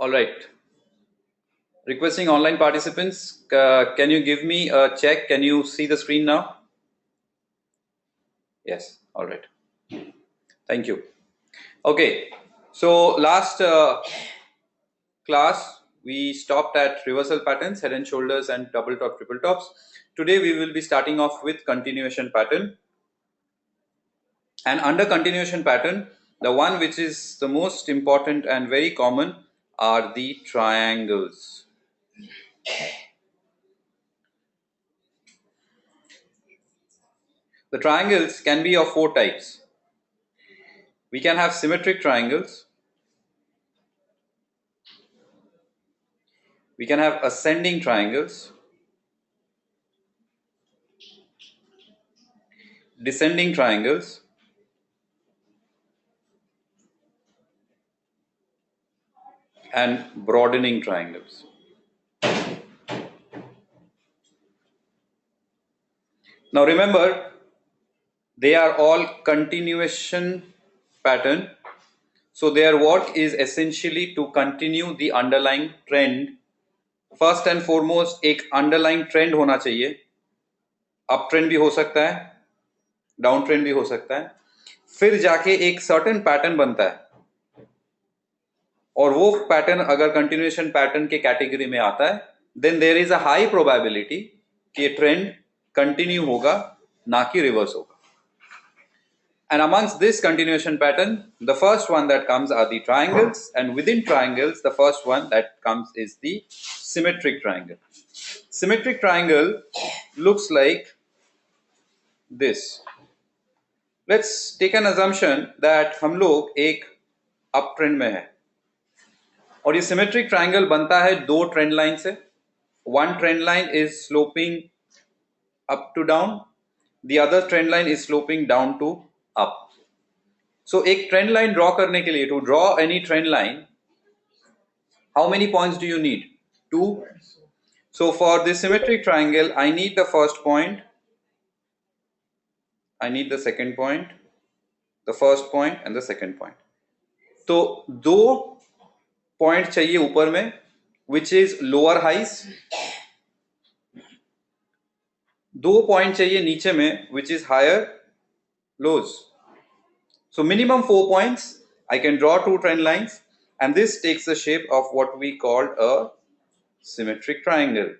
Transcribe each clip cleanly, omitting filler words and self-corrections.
All right. Requesting online participants, can you give me a check? Can you see the screen now? Yes. All right. Thank you. Okay. So last class we stopped at reversal patterns, head and shoulders, and double top, triple tops. Today we will be starting off with continuation pattern. And under continuation pattern, the one which is the most important and very common are the triangles. The triangles can be of four types. We can have symmetric triangles. We can have ascending triangles, descending triangles, and broadening triangles. Now remember, they are all continuation pattern. So their work is essentially to continue the underlying trend. First and foremost, एक underlying trend होना चाहिए. Up trend भी हो सकता है, down trend भी हो सकता है, फिर जाके एक सर्टेन पैटर्न बनता है, और वो पैटर्न अगर कंटिन्यूएशन पैटर्न के कैटेगरी में आता है, then there is a high probability कि ट्रेंड कंटिन्यू होगा, ना कि रिवर्स होगा. And amongst this continuation pattern, the first one that comes are the triangles, and within triangles, the first one that comes is the symmetric triangle. Symmetric triangle looks like this. Let's take an assumption that हम लोग एक up trend में है, और ये symmetric triangle बनता है दो ट्रेंड लाइन से. One trend line is sloping up to down, the other trend line is sloping down to up. So एक ट्रेंड लाइन ड्रॉ करने के लिए, to draw any trend line, how many points do you need? Two. So for this symmetric triangle I need the first point, I need the second point, the first point and the second point. तो दो point चाहिए ऊपर में, which is lower highs. दो point चाहिए नीचे में, which is higher lows. So minimum 4 points. I can draw two trend lines, and this takes the shape of what we called a symmetric triangle.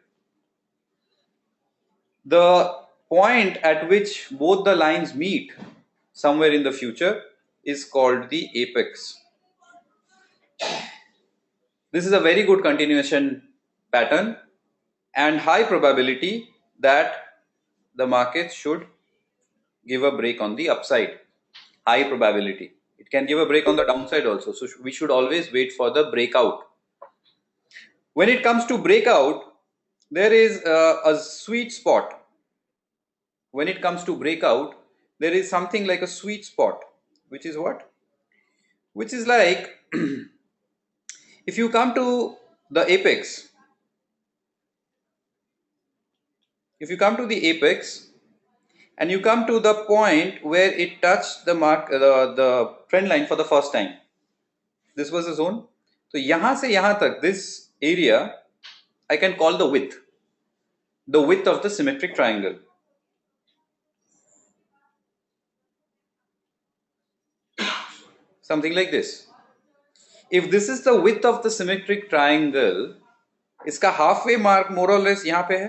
The point at which both the lines meet somewhere in the future is called the apex. This is a very good continuation pattern and high probability that the market should give a break on the upside. High probability. It can give a break on the downside also. So we should always wait for the breakout. When it comes to breakout, there is a sweet spot. When it comes to breakout, there is something like a sweet spot, which is what? Which is like if you come to the apex, if you come to the apex and you come to the point where it touched the mark, the trend line for the first time, this was the zone. So yahan se yahan tak, this area I can call the width of the symmetric triangle. Something like this. If this is the width of the symmetric triangle, इसका halfway mark more or less यहाँ पे है,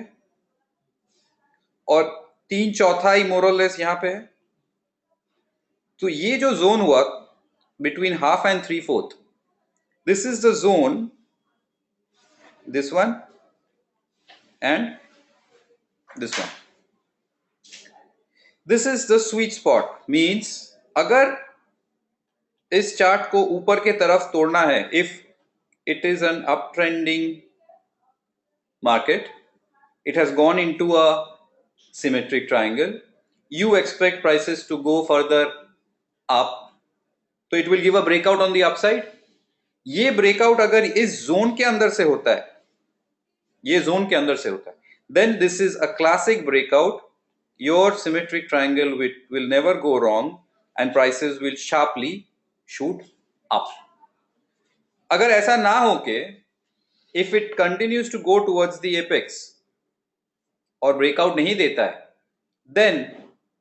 और 3/4 more or less यहाँ पे है. तो ये जो zone हुआ between half and 3/4, this is the zone, this one and this one. This is the sweet spot. Means अगर इस चार्ट को ऊपर के तरफ तोड़ना है, if it is an uptrending market, it has gone into a symmetric triangle, you expect prices to go further up, so it will give a breakout on the upside. ये breakout अगर इस zone के अंदर से होता है, ये zone के अंदर से होता है, then this is a classic breakout. Your symmetric triangle will never go wrong and prices will sharply shoot up. अगर ऐसा ना हो के if it continues to go towards the apex और breakout नहीं देता है, then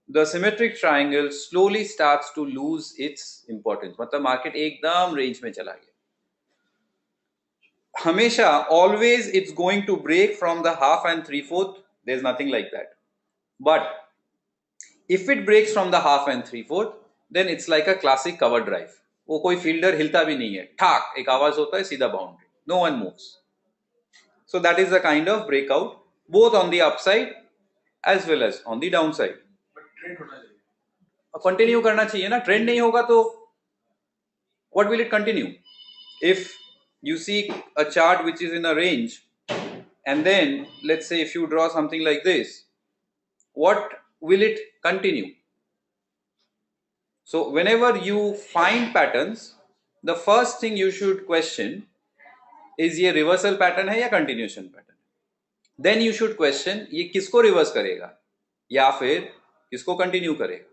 the symmetric triangle slowly starts to lose its importance. मतलब मार्केट एकदम रेंज में चला गया. हमेशा always it's going to break from the half and 3/4. There's nothing like that. But if it breaks from the half and 3/4, then it's like a classic cover drive. वो कोई fielder हिलता भी नहीं है, ठाक एक आवाज होता है, सीधा boundary, no one moves. So that is the kind of breakout both on the upside as well as on the downside. Continue करना चाहिए ना, ट्रेंड नहीं होगा तो what will it continue? If you see a chart which is in a range and then let's say if you draw something like this, what will it continue? So whenever you find patterns, the first thing you should question is ये reversal pattern है या continuation pattern. Then you should question ये किसको reverse करेगा या फिर किसको continue करेगा.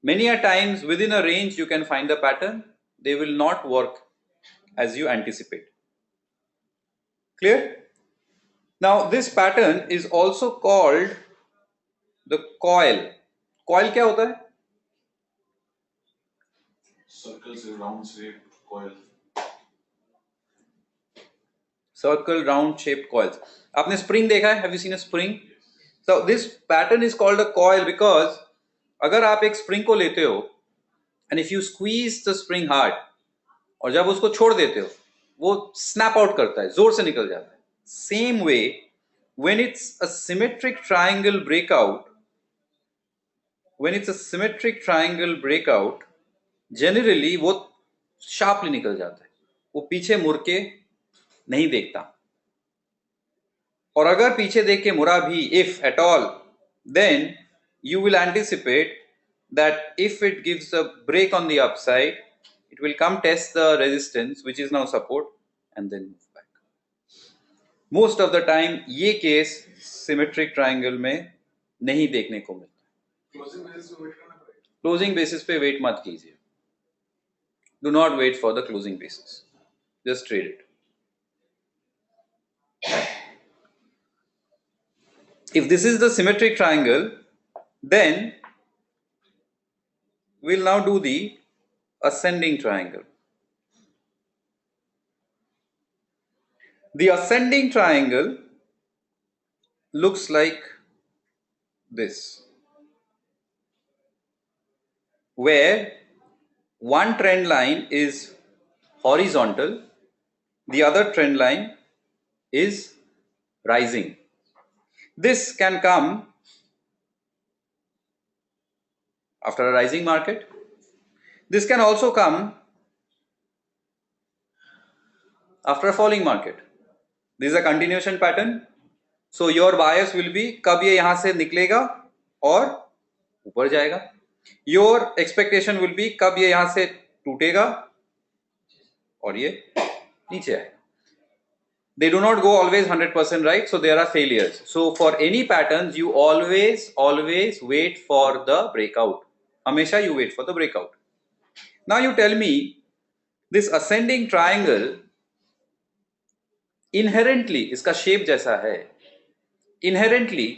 Many a times within a range you can find the pattern, they will not work as you anticipate. Clear? Now this pattern is also called the coil. Coil क्या होता है? Circles, round shaped coil. Circle round shaped coils. आपने spring देखा है? Have you seen a spring? So this pattern is called a coil because अगर आप एक spring को लेते हो and if you squeeze the spring hard और जब उसको छोड़ देते हो वो snap out करता है, जोर से निकल जाता है. Same way when it's a symmetric triangle breakout, generally वो sharply निकल जाता है, वो पीछे मुड़ के नहीं देखता. और अगर पीछे देख के मुड़ा भी if at all, then you will anticipate that if it gives a break on the upside, it will come test the resistance which is now support and then move back. Most of the time ये case symmetric triangle में नहीं देखने को मिलता. Closing basis पे wait मत कीजिए. Do not wait for the closing basis. Just trade it. If this is the symmetric triangle, then we'll now do the ascending triangle. The ascending triangle looks like this, where one trend line is horizontal, the other trend line is rising. This can come after a rising market. This can also come after a falling market. This is a continuation pattern. So your bias will be कब ये यहाँ से निकलेगा और ऊपर जाएगा. Your expectation will be कब ये यहाँ से टूटेगा और ये नीचे आएगा. They do not go always 100% right, so there are failures. So for any patterns, you always wait for the breakout. हमेशा you wait for the breakout. Now you tell me, this ascending triangle inherently इसका shape जैसा है, inherently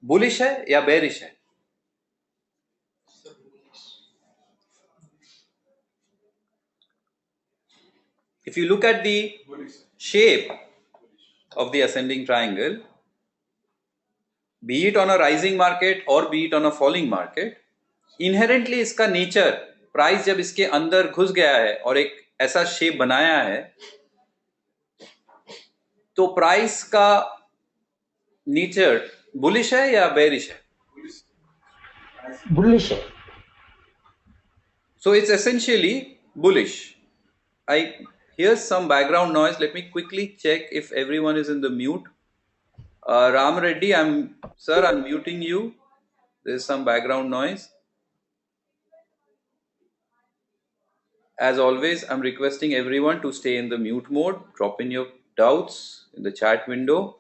bullish है या bearish है? If you look at the shape of the ascending triangle, be it on a rising market or be it on a falling market, inherently इसका nature, price जब इसके अंदर घुस गया है और एक ऐसा शेप बनाया है, तो प्राइस का नेचर बुलिश है या बेरिश है? बुलिश है. So it's essentially bullish. I hear some background noise. Let me quickly check if everyone is in the mute. Ram Reddy, I'm muting you. There's some background noise. As always, I'm requesting everyone to stay in the mute mode. Drop in your doubts in the chat window.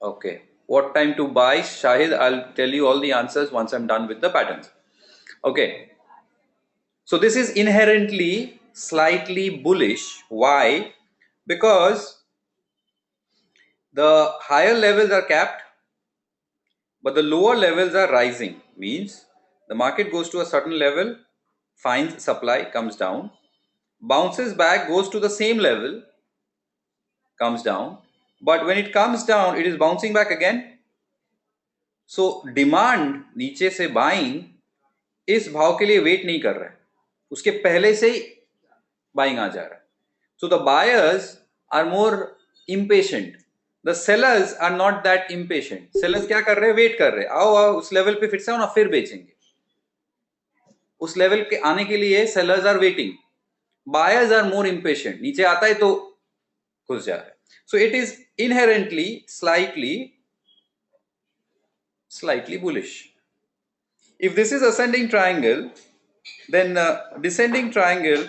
Okay. What time to buy? Shahid, I'll tell you all the answers once I'm done with the patterns. Okay. So this is inherently slightly bullish. Why? Because the higher levels are capped, but the lower levels are rising. Means the market goes to a certain level, finds supply, comes down, bounces back, goes to the same level, comes down. But when it comes down, it is bouncing back again. So demand नीचे से buying इस भाव के लिए wait नहीं कर रहा है, उसके पहले से ही बाइंग आ जा रहा है. So the buyers are more impatient, the sellers are not that impatient. Sellers क्या कर रहे हैं? वेट कर रहे हैं, आओ आओ उस लेवल पे फिर से आओ ना, फिर बेचेंगे. उस लेवल पे आने के लिए sellers are waiting, buyers are more impatient, नीचे आता है तो घुस जा रहा है. So it is inherently slightly bullish. If this is ascending triangle, then descending triangle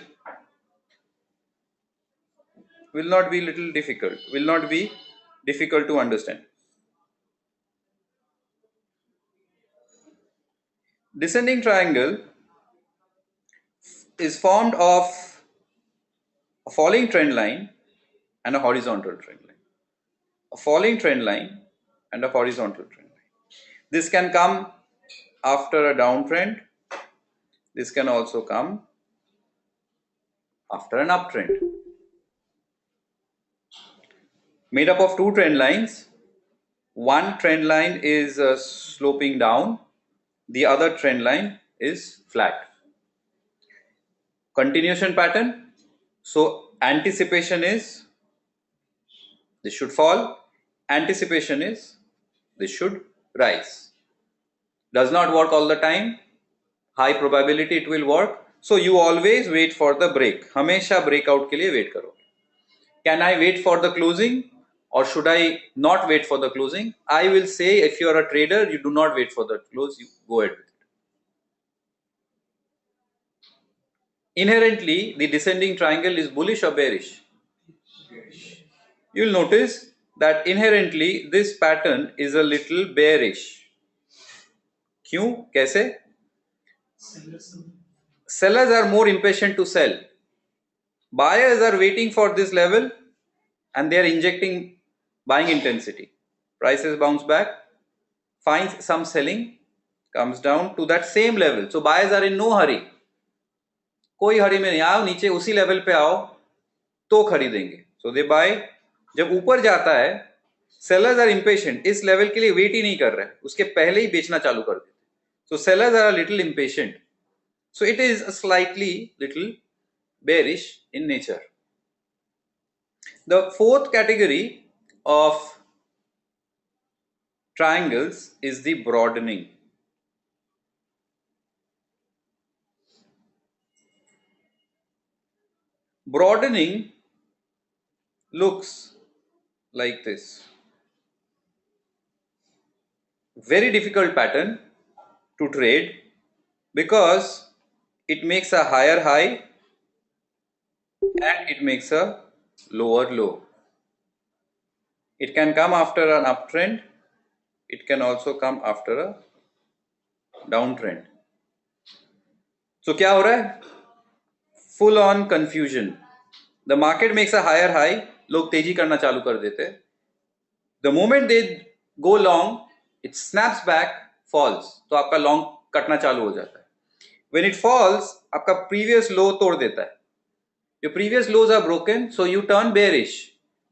will not be difficult to understand. Descending triangle is formed of a falling trend line and a horizontal trend line. A falling trend line and a horizontal trend line. This can come after a downtrend. This can also come after an uptrend. Made up of two trend lines. One trend line is sloping down, the other trend line is flat. Continuation pattern. So anticipation is this should fall, anticipation is this should rise. Does not work all the time, high probability it will work. So you always wait for the break. हमेशा breakout के लिए wait करो. Can I wait for the closing or should I not wait for the closing? I will say, if you are a trader, you do not wait for the close, you go ahead with it. Inherently, the descending triangle is bullish or bearish? You will notice that inherently this pattern is a little bearish. क्यों? कैसे? Sellers are more impatient to sell. Buyers are waiting for this level and they are injecting buying intensity. Prices bounce back, finds some selling, comes down to that same level. So buyers are in no hurry. कोई हरी में नहीं, आओ नीचे उसी level पे आओ तो खरीदेंगे. सो दे बाय. जब ऊपर जाता है, सेलर्स आर इम्पेशेंट, इस लेवल के लिए वेट ही नहीं कर रहे, उसके पहले ही बेचना चालू कर देते. So sellers are little impatient. So it is slightly little bearish in nature. The fourth category of triangles is the broadening. Broadening looks like this. Very difficult pattern to trade because it makes a higher high and it makes a lower low. It can come after an uptrend. It can also come after a downtrend. So क्या हो रहा है? Full on confusion. The market makes a higher high. लोग तेजी करना चालू कर देते. The moment they go long, it snaps back, falls. तो आपका long कटना चालू हो जाता है. When it falls, आपका previous low तोड़ देता है. Your previous lows are broken, so you turn bearish.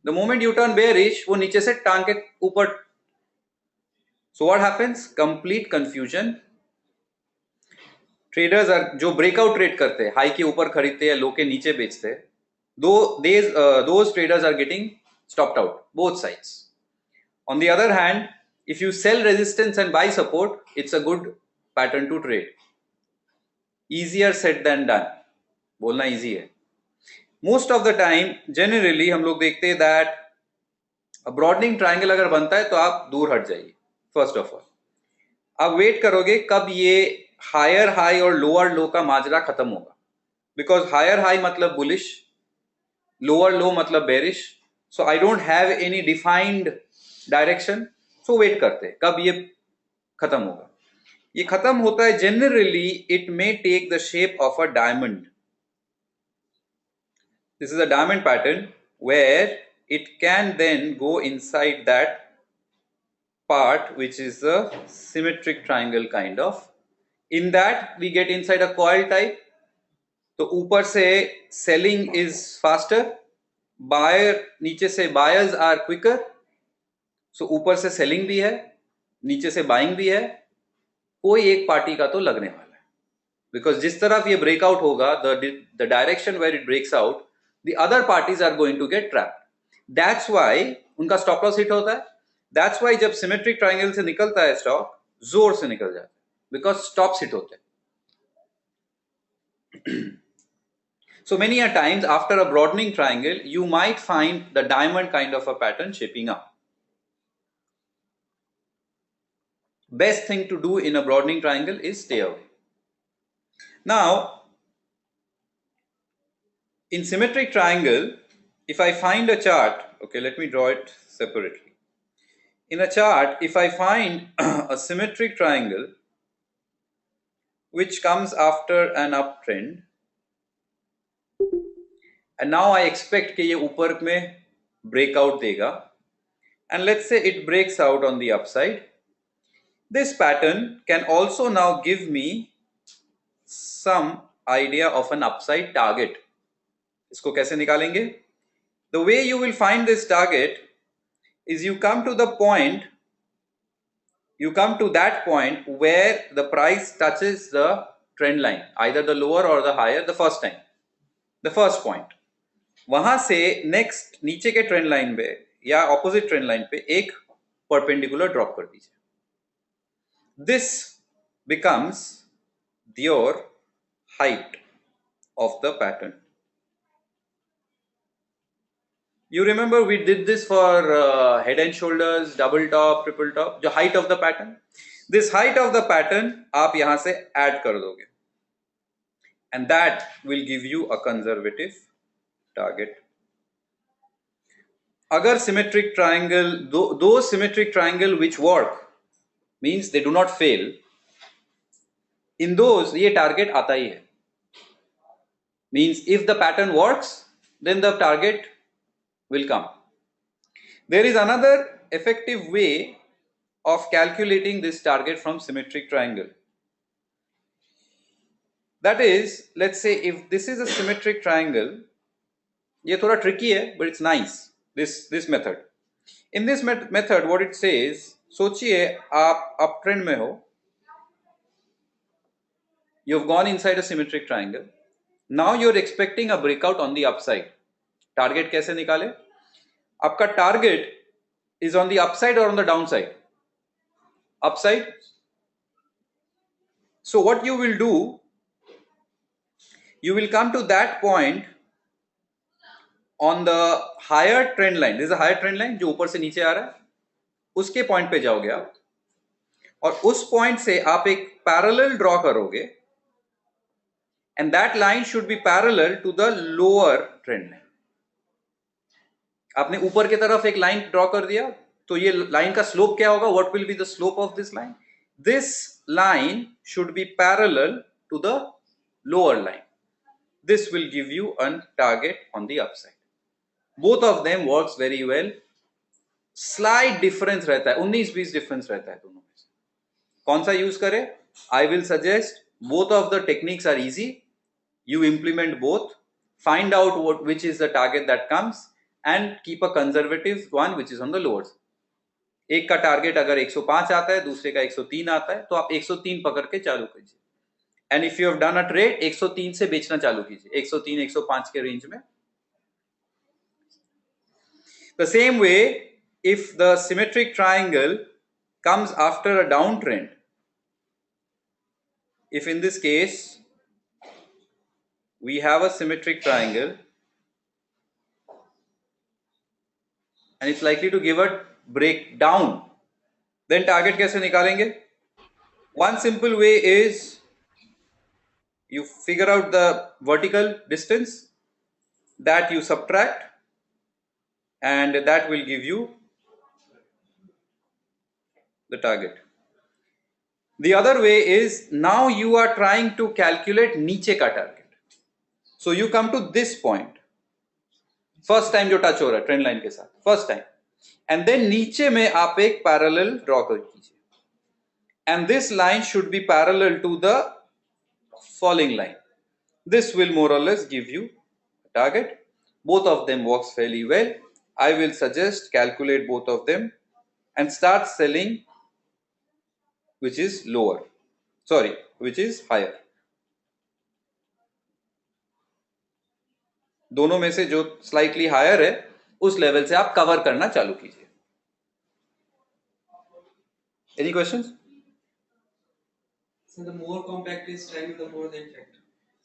The moment you turn bearish, वो नीचे से टांग के ऊपर. So what happens? Complete confusion. Traders are जो breakout trade करते हैं, हाई के ऊपर खरीदते हैं, लो के नीचे बेचते हैं, those traders are getting stopped out, both sides. On the other hand, if you sell resistance and buy support, it's a good pattern to trade. Easier said than done. बोलना easy है. Most of the time, generally हम लोग देखते हैं that a broadening triangle अगर बनता है तो आप दूर हट जाइए. First of all, आप वेट करोगे कब ये हायर हाई और लोअर लो का माजरा खत्म होगा. बिकॉज हायर हाई मतलब बुलिश, लोअर लो मतलब bearish. So I don't have any defined direction. So wait करते हैं कब ये खत्म होगा. ये खत्म होता है generally it may take the shape of a diamond. This is a diamond pattern where it can then go inside that part which is the symmetric triangle kind of. In that we get inside a coil type. तो ऊपर से selling is faster, buyer नीचे से buyers are quicker. So ऊपर से selling भी है, नीचे से buying भी है, कोई एक पार्टी का तो लगने वाला है. Because जिस तरफ ये breakout होगा, the direction where it breaks out, the other parties are going to get trapped. That's why उनका stop loss hit होता है. That's why जब symmetric triangle से निकलता है stock, जोर से निकल जाता है, because stops hit होते हैं. So many a times after a broadening triangle, you might find the diamond kind of a pattern shaping up. Best thing to do in a broadening triangle is stay away. Now, in symmetric triangle, if I find a chart, okay, let me draw it separately. In a chart, if I find a symmetric triangle which comes after an uptrend, and now I expect कि ये ऊपर में breakout देगा, and let's say it breaks out on the upside, this pattern can also now give me some idea of an upside target. इसको कैसे निकालेंगे? The way you will find this target is you come to that point where the price touches the trend line, either the lower or the higher, the first point. वहां से next नीचे के trend line पे या opposite trend line पे एक perpendicular drop कर दीजिए. This becomes your height of the pattern. You remember we did this for head and shoulders, double top, triple top, the height of the pattern. This height of the pattern आप यहां से add कर दोगे, and that will give you a conservative target. अगर symmetric triangle, those symmetric triangle which work, means they do not fail, in those ये target आता ही है. Means if the pattern works, then the target will come. There is another effective way of calculating this target from symmetric triangle. That is, let's say if this is a symmetric triangle, ये थोड़ा tricky है, but it's nice, this method. In this method, what it says, सोचिए आप uptrend में हो, you've gone inside a symmetric triangle, now you're expecting a breakout on the upside. Target कैसे निकाले? आपका target is on the upside or on the downside? Upside. So what you will do, you will come to that point on the higher trend line. This is a higher trend line जो ऊपर से नीचे आ रहा है, उसके point पे जाओगे आप, और उस पॉइंट से आप एक पैरेलल ड्रॉ करोगे, and that line should be parallel to the lower trend line. आपने ऊपर की तरफ एक लाइन ड्रॉ कर दिया, तो ये लाइन का स्लोप क्या होगा? What will be the slope of this line? This line should be parallel to the lower line. This will give you a target on the upside. Both of them works very well. Slight difference रहता है, 19-20 difference रहता है दोनों में से. कौन सा use करें? I will suggest both of the techniques are easy. You implement both, find out which is the target that comes, and keep a conservative one which is on the lower side. एक का target अगर 105 आता है, दूसरे का 103 आता है, तो आप 103 पकड़ के चालू कीजिए. And if you have done a trade, 103 से बेचना चालू कीजिए, 103 105 के रेंज में. The same way, if the symmetric triangle comes after a downtrend, if in this case we have a symmetric triangle and it's likely to give a breakdown, then target कैसे निकालेंगे? One simple way is you figure out the vertical distance, that you subtract, and that will give you the target. The other way is now you are trying to calculate नीचे का target. So you come to this point. First time जो touch हो रहा है trend line के साथ. First time. And then नीचे में आप एक parallel draw कर कीजिए. And this line should be parallel to the falling line. This will more or less give you a target. Both of them works fairly well. I will suggest calculate both of them and start selling which is lower. Sorry, which is higher. दोनों में से जो slightly higher है उस level से आप cover करना चालू कीजिए. Any questions? So the more compact is strength, the more the effect.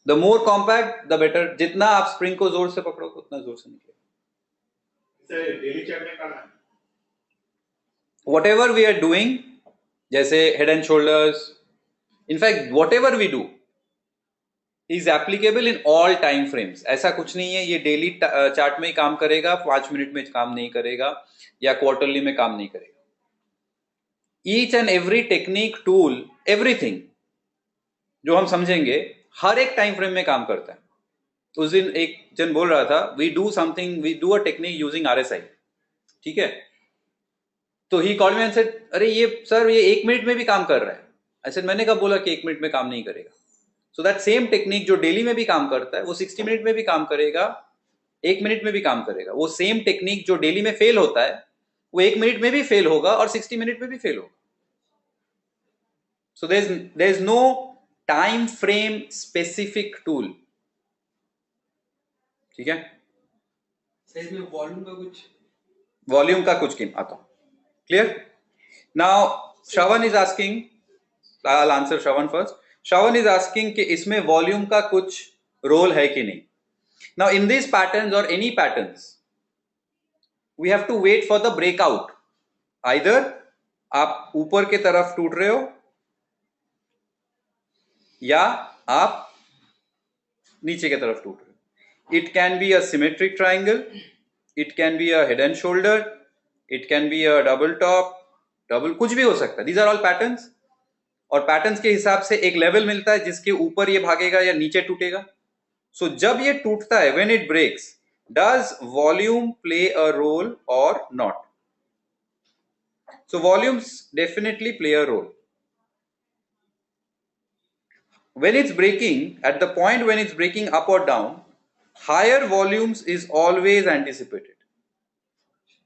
The more compact, the better. जितना आप स्प्रिंग को जोर से पकड़ोगे उतना जोर से निकलेगा. डेली चार्ट में करना है. Whatever we are doing, जैसे head and shoulders, in fact whatever we do is applicable in all time frames. ऐसा कुछ नहीं है ये डेली चार्ट में ही काम करेगा, 5 मिनट में काम नहीं करेगा या क्वार्टरली में काम नहीं करेगा. Each and every technique, tool, everything जो हम समझेंगे हर एक टाइम फ्रेम में काम करता है. उस दिन एक जन बोल रहा था we do something, we do a technique using RSI. ठीक है, तो he called me and said अरे ये सर ये 1 मिनट में भी काम कर रहा है. ऐसे मैंने कब बोला कि 1 मिनट में काम नहीं करेगा. सो दैट सेम टेक्निक जो डेली में भी काम करता है वो 60 मिनट में भी काम करेगा, 1 मिनट में भी काम करेगा. वो सेम टेक्निक जो डेली में फेल होता है वो 1 मिनट में भी फेल होगा और 60 मिनट में भी फेल होगा. So there is no time frame specific tool. ठीक है, सही में वॉल्यूम का कुछ गेम आता हूं. Clear? Now Shravan is asking, I'll answer Shravan first. Shravan is asking कि इसमें वॉल्यूम का कुछ रोल है कि नहीं. Now in these patterns or any patterns, we have to wait for the breakout. Either आप ऊपर के तरफ टूट रहे हो या आप नीचे के तरफ टूट रहे हो. It can be a symmetric triangle, it can be a head and shoulder, it can be a double top, double कुछ भी हो सकता है. These are all patterns. और पैटर्न्स के हिसाब से एक लेवल मिलता है जिसके ऊपर ये भागेगा या नीचे टूटेगा. सो जब ये टूटता है when it breaks, does volume play a role or not? So volumes definitely play a role. When it's breaking, at the point when it's breaking up or down, higher volumes is always anticipated.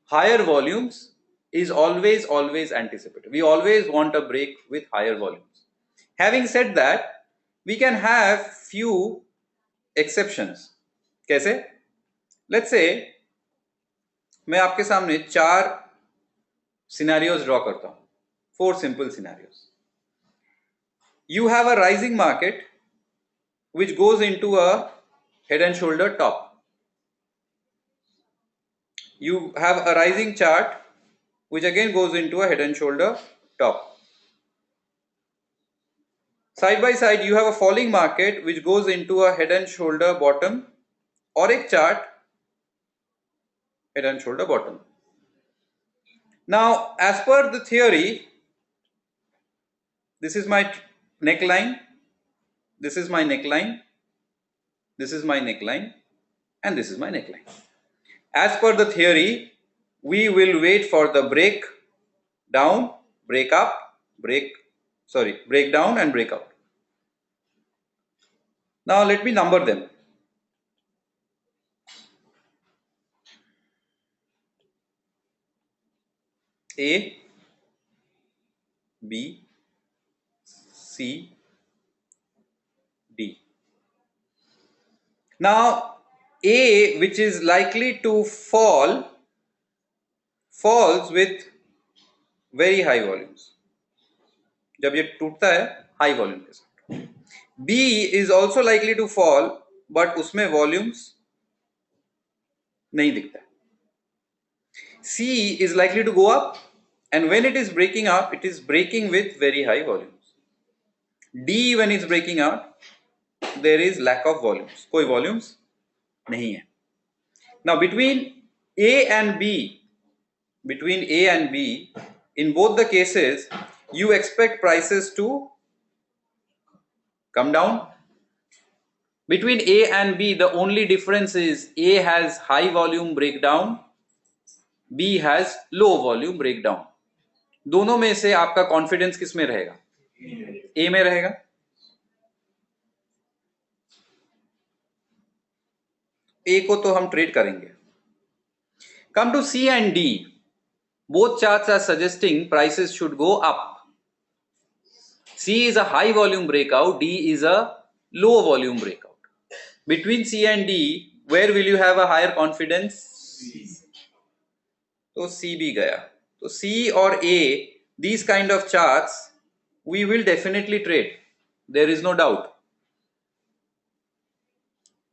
Higher volumes is always anticipated. We always want a break with higher volumes. Having said that, we can have few exceptions. कैसे? Let's say मैं आपके सामने 4 scenarios draw करता हूं. 4 simple scenarios. You have a rising market which goes into a head and shoulder top. You have a rising chart which again goes into a head and shoulder top. Side by side you have a falling market which goes into a head and shoulder bottom or a chart head and shoulder bottom. Now as per the theory, this is my neckline, this is my neckline, this is my neckline and this is my neckline. As per the theory, we will wait for the break down, break up, break down and break out. Now let me number them. A, B, C, D. Now A, which is likely to falls with very high volumes. जब ये टूटता है high volume के साथ. B is also likely to fall, but उसमें volumes नहीं दिखता है. C is likely to go up, and when it is breaking up, it is breaking with very high volumes. D, when it's breaking out, there is lack of volumes. कोई volumes नहीं है. Now between A and B, in both the cases, You expect prices to come down. Between A and B, the only difference is A has high volume breakdown, B has low volume breakdown. दोनों में से आपका confidence किस में रहेगा? ए में रहेगा. ए को तो हम ट्रेड करेंगे. Come to C and D. Both charts are suggesting prices should go up. C is a high volume breakout, D is a low volume breakout. Between C and D, where will you have a higher confidence? तो C भी गया. तो C और A, these kind of charts, we will definitely trade. There is no doubt.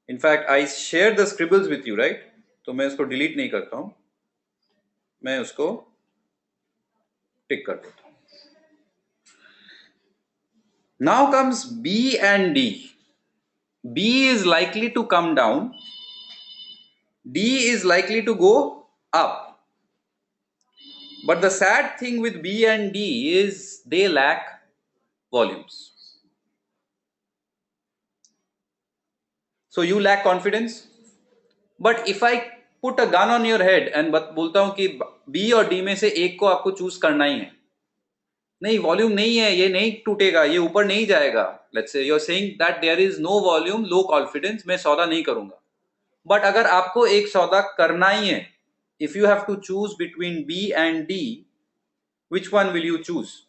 In fact, I shared the scribbles with you, right? तो मैं उसको delete नहीं करता हूं, मैं उसको pick कर देता हूं. Now comes B and D. B is likely to come down. D is likely to go up. But the sad thing with B and D is they lack volumes. So you lack confidence. But if I put a gun on your head and बोलता हूं कि B और D में से एक को आपको choose करना ही है, नहीं वॉल्यूम नहीं है, ये नहीं टूटेगा, ये ऊपर नहीं जाएगा. Let's say you are saying that there is no volume, low confidence, मैं सौदा नहीं करूंगा. बट अगर आपको एक सौदा करना ही है, if you have to choose between B and D, which one will you choose?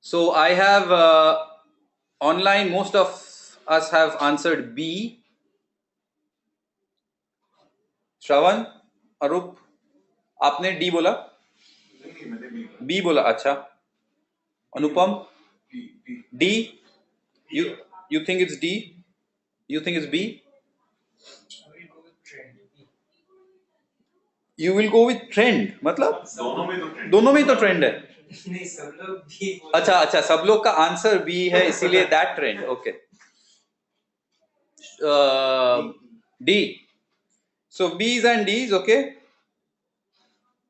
So I have online, most of us have answered B. श्रवण, अरूप, आपने D बोला? B बोला. अच्छा. अनुपम, D. You think it's D? You think it's B? You will go with trend. मतलब दोनों में तो trend है. नहीं, सब लोग भी बोल अच्छा, सब लोग का आंसर B है, इसीलिए that trend. Okay. D. So B's and D's, okay.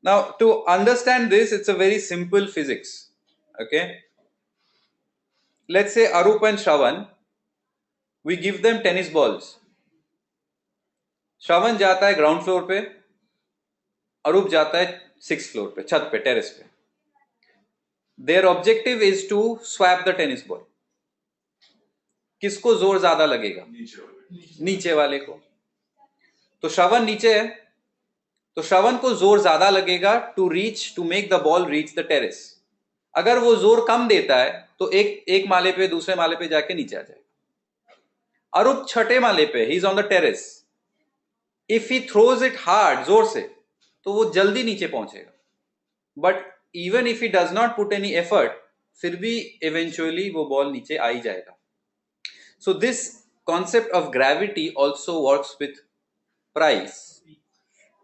Now to understand this, it's a very simple physics. Okay. Let's say Arup and Shravan, we give them tennis balls. श्रवण जाता है ground floor पे, अरूप जाता है 6th floor पे, छत पे, terrace पे. Their objective is to swap the tennis ball. किसको जोर ज्यादा लगेगा? नीचे वाले को. तो श्रवण नीचे है, तो श्रवण को जोर ज्यादा लगेगा to make the ball reach the terrace. अगर वो जोर कम देता है तो एक माले पे दूसरे माले पे जाके नीचे आ जाएगा. अरूप छठे माले पे, he is on the terrace. If he throws it hard, जोर से, तो वो जल्दी नीचे पहुंचेगा. But even if he does not put any effort, फिर भी eventually वो बॉल नीचे आ ही जाएगा. So this concept of gravity also works with price.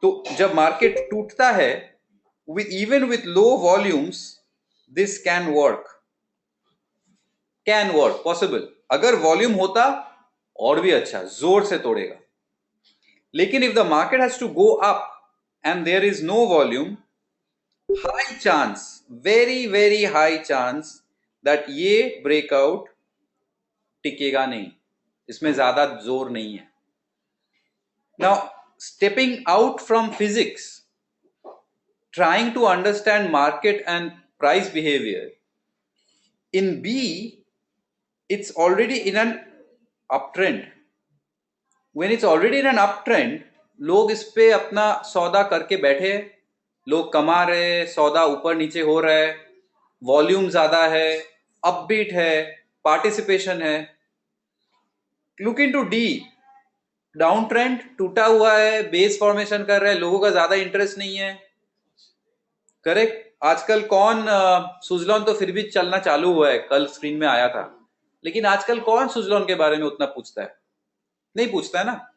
तो जब मार्केट टूटता है, even with low volumes, this can work, possible. अगर वॉल्यूम होता और भी अच्छा, जोर से तोड़ेगा. लेकिन if the market has to go up and there is no volume, high chance, very very high chance that ये ब्रेकआउट टिकेगा नहीं, इसमें ज्यादा जोर नहीं है. Now stepping out from physics, trying to understand market and price behavior, in B it's already in an uptrend. When it's already in an uptrend, लोग इस पे अपना सौदा करके बैठे, लोग कमा रहे, सौदा ऊपर नीचे हो रहा है, वॉल्यूम ज्यादा है, अपबीट है, पार्टिसिपेशन है. Look into D, down trend, टूटा हुआ है, बेस फॉर्मेशन कर रहा है, लोगों का ज्यादा इंटरेस्ट नहीं है. करेक्ट. आजकल कौन सुजलॉन तो फिर भी चलना चालू हुआ है, कल स्क्रीन में आया था, लेकिन आजकल कौन सुजलॉन के बारे में उतना पूछता है? नहीं पूछता है ना.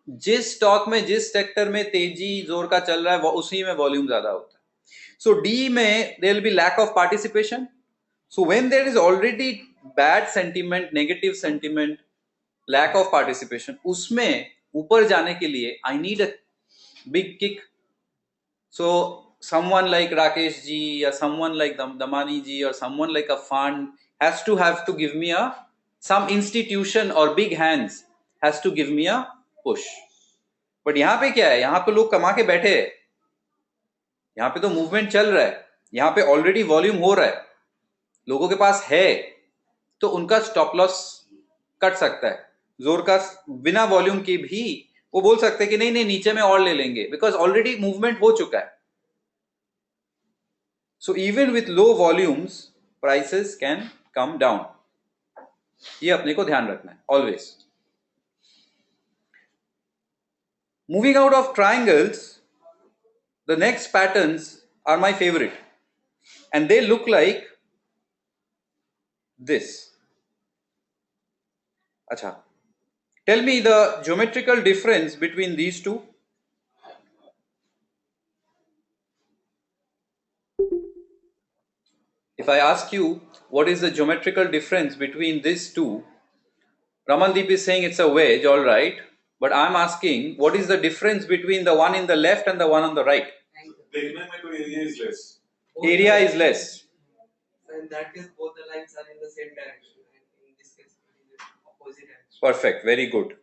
जिस स्टॉक में, जिस सेक्टर में तेजी जोर का चल रहा है, उसी में वॉल्यूम ज्यादा होता है. सो डी में there will be lack of participation, So when there is already bad sentiment, negative sentiment, lack of participation, उसमें ऊपर जाने के लिए I need a big kick. So someone like Rakesh ji or someone like Damani ji or someone like a fund has to give me some institution or big hands has to give me a push. But यहाँ पे क्या है, यहाँ पे लोग कमा के बैठे हैं, यहाँ पे तो मूवमेंट चल रहा है, यहाँ पे ऑलरेडी वॉल्यूम हो रहा है, लोगों के पास है, तो उनका स्टॉप लॉस कट सकता है. जोर का बिना वॉल्यूम के भी वो बोल सकते हैं कि नहीं नहीं नीचे में और ले लेंगे, बिकॉज ऑलरेडी मूवमेंट हो चुका है. So even with low volumes prices can come down. ये अपने को ध्यान रखना है always. Moving out of triangles, the next patterns are my favorite, and they look like this. Acha, tell me the geometrical difference between these two. If I ask you what is the geometrical difference between these two, Ramandeep is saying it's a wedge, all right, but I'm asking what is the difference between the one in the left and the one on the right? देखने में तो area is less. Area is less. So in that case, both the lines are in the same direction, and in this case, it is in opposite direction. Perfect, very good.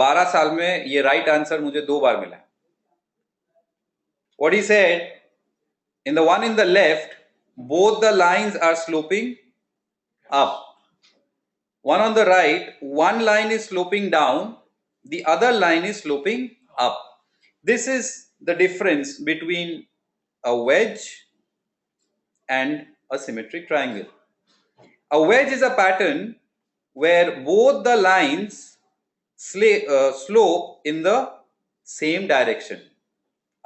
12 साल में ये right answer मुझे 2 बार मिला. What he said, in the one in the left, both the lines are sloping up. One on the right, one line is sloping down, the other line is sloping up. This is the difference between a wedge and a symmetric triangle. A wedge is a pattern where both the lines slope in the same direction,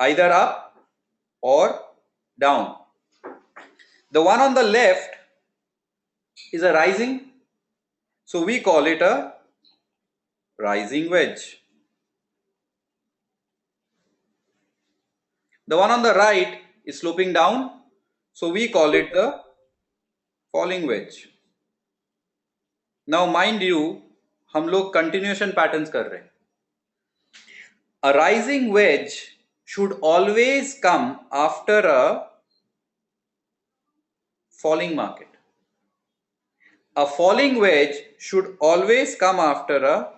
either up or down. The one on the left is a rising, so we call it a rising wedge. The one on the right is sloping down, so we call it the falling wedge. Now mind you, हम लोग continuation patterns कर रहे हैं. A rising wedge should always come after a falling market. A falling wedge should always come after a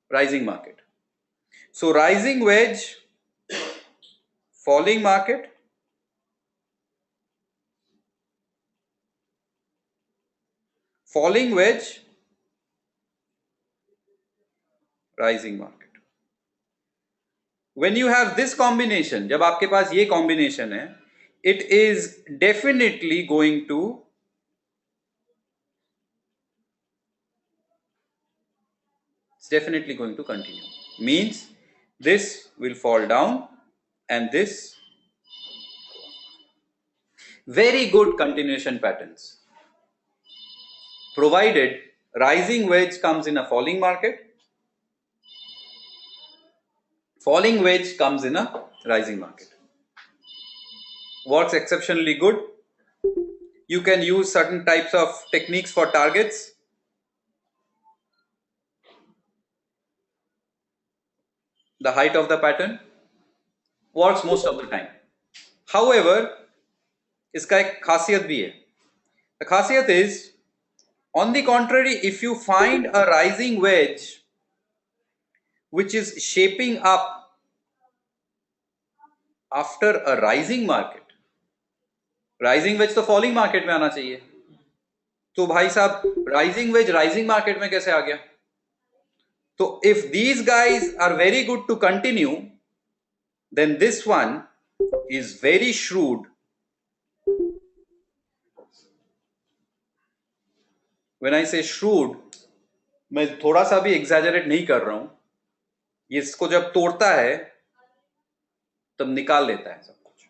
rising market. So rising wedge, falling market, falling wedge, rising market. When you have this combination, जब आपके पास ये combination है, it is definitely going to continue. Means this will fall down and this. Very good continuation patterns, provided rising wedge comes in a falling market, falling wedge comes in a rising market. Works exceptionally good. You can use certain types of techniques for targets. The height of the pattern works most of the time. However, इसका एक खासियत भी है. The खासियत is, on the contrary, if you find a rising wedge which is shaping up after a rising market, rising wedge तो falling market में आना चाहिए, तो भाई साहब rising wedge rising market में कैसे आ गया? So if these guys are very good to continue, then this one is very shrewd. When I say shrewd, मैं थोड़ा सा भी exaggerate नहीं कर रहा हूं. ये इसको जब तोड़ता है तब निकाल लेता है सब कुछ.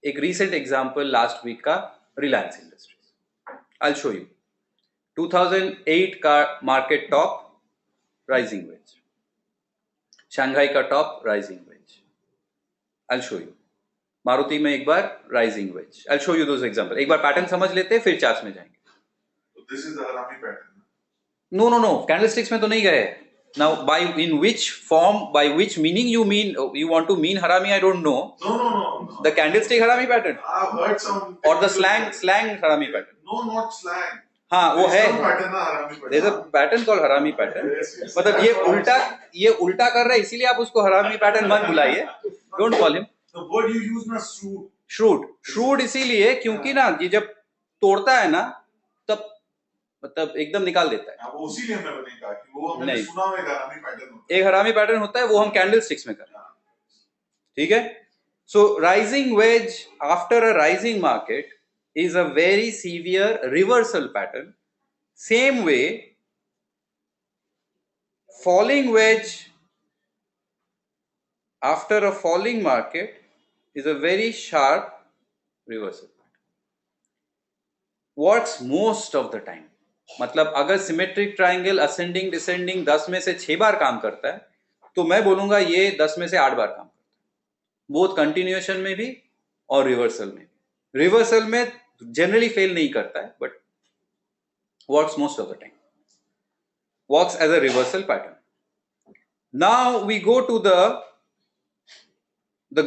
एक recent example last week का Reliance Industries. I'll show you. 2008 का market top, rising wedge. Shanghai का top, rising wedge. I'll show you. Maruti में एक बार rising wedge. I'll show you those examples. एक बार पैटर्न समझ लेते हैं, फिर चार्ट्स में जाएंगे. So this is the Harami pattern. No. Candlesticks में तो नहीं गए. Now, in which form, by which meaning you want to mean Harami? I don't know. No. The candlestick Harami pattern I've heard some. or the slang Harami pattern. No, not slang. हाँ वो है. There's some pattern ना Harami pattern. There's a pattern called Harami pattern. Yes. मतलब ये उल्टा कर रहा है, इसीलिए आप उसको हरामी पैटर्न मत बुलाइए. Don't call him. The word you use ना shrewd. Shrewd इसीलिए क्योंकि ना ये जब तोड़ता है ना तब मतलब एकदम निकाल देता है. हाँ, वो इसीलिए हमने कहा कि वो हमने नहीं. सुना हुआ एक हरामी पैटर्न होता है. एक हरामी पैटर्न होता है, वो हम कैंडल स्टिक्स में करते हैं. ठीक है. So rising wedge after a rising market is a very severe reversal pattern. Same way, falling wedge after a falling market is a very sharp reversal pattern. Works most of the time. मतलब अगर symmetric triangle ascending descending 10 में से 6 बार काम करता है तो मैं बोलूंगा ये 10 में से 8 बार काम करता है, बोथ कंटिन्यूएशन में भी और रिवर्सल में. रिवर्सल में जनरली फेल नहीं करता है but works most of the time, works as a reversal pattern. Now we go to the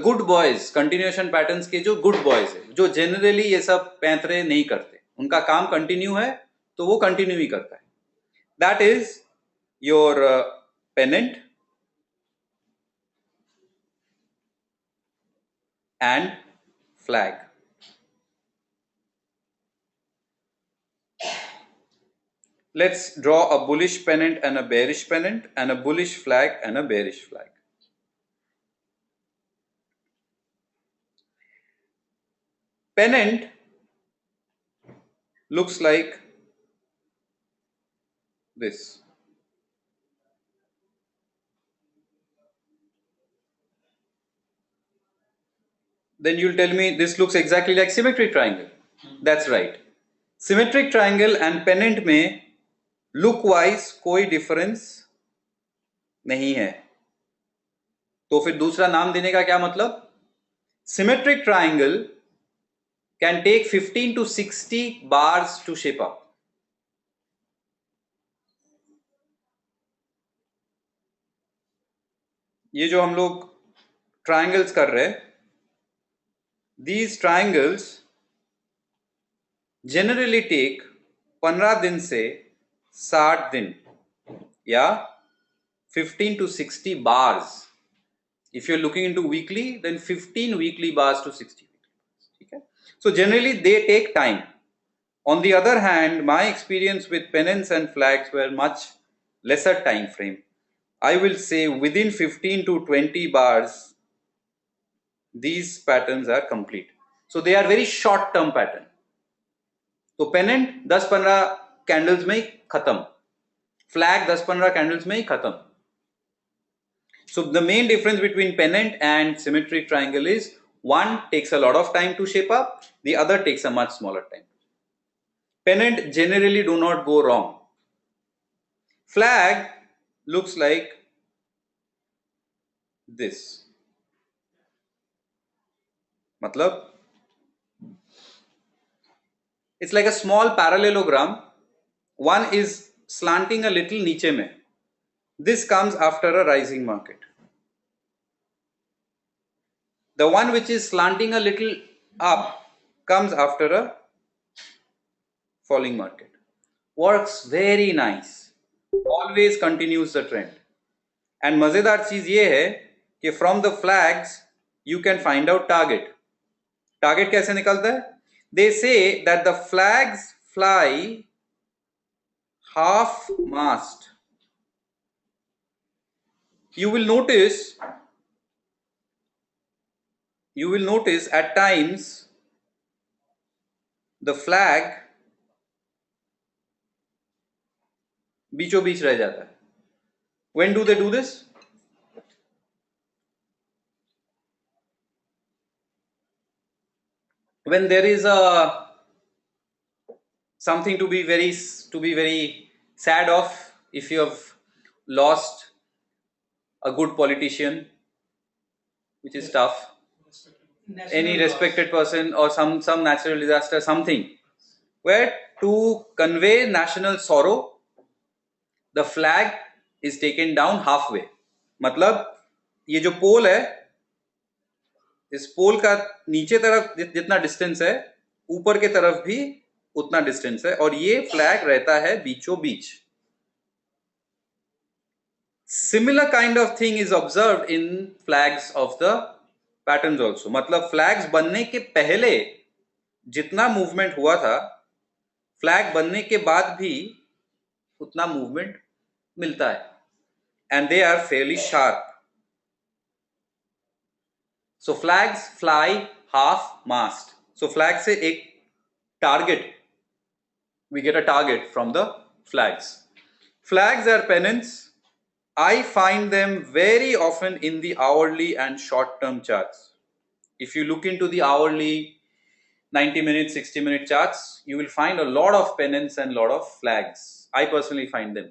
good boys. Continuation patterns के जो गुड बॉयज है, जो जनरली ये सब पैंतरे नहीं करते, उनका काम कंटिन्यू है तो वो कंटिन्यू ही करता है. That is your pennant and flag. Let's draw a bullish pennant and a bearish pennant and a bullish flag and a bearish flag. Pennant looks like this. Then you'll tell me this looks exactly like symmetric triangle. That's right. Symmetric triangle and pennant में look wise कोई difference नहीं है, तो फिर दूसरा नाम देने का क्या मतलब? Symmetric triangle can take 15 to 60 bars to shape up. ये जो हम लोग ट्राइंगल्स कर रहे हैं, these triangles generally take 15 दिन से 60 दिन या 15 to 60 bars. If you're looking into weekly, then 15 weekly bars to 60 weekly bars. Okay? So generally they take time. On the other hand, my experience with pennants and flags were much lesser time frame. I will say within 15 to 20 bars, these patterns are complete. So they are very short term pattern. तो pennant 10-15 candles में ही खत्म, flag 10-15 candles में ही खत्म. So the main difference between pennant and symmetric triangle is one takes a lot of time to shape up, the other takes a much smaller time. Pennant generally do not go wrong. Flag looks like this. मतलब it's like a small parallelogram. One is slanting a little नीचे में. This comes after a rising market. The one which is slanting a little up comes after a falling market. Works very nice. Always continues the trend. And मजेदार चीज ये है कि from the flags you can find out target. Target कैसे निकलता है? They say that the flags fly half mast. You will notice at times the flag बीचों बीच रह जाता है. When do they do this? When there is something to be very sad of, if you have lost a good politician, which is tough. any respected person or some natural disaster, something, where to convey national sorrow, the flag is taken down halfway. मतलब ये जो पोल है, इस पोल का नीचे तरफ जितना distance है, ऊपर के तरफ भी उतना डिस्टेंस है, और ये फ्लैग रहता है बीचों बीच. Similar kind of thing is observed in flags of the patterns also. मतलब फ्लैग्स बनने के पहले जितना मूवमेंट हुआ था, फ्लैग बनने के बाद भी उतना मूवमेंट मिलता है, and they are fairly sharp. So flags fly half mast. So flag से एक target, we get a target from the flags. Flags are pennants. I find them very often in the hourly and short-term charts. If you look into the hourly 90-minute, 60-minute charts, you will find a lot of pennants and a lot of flags. I personally find them.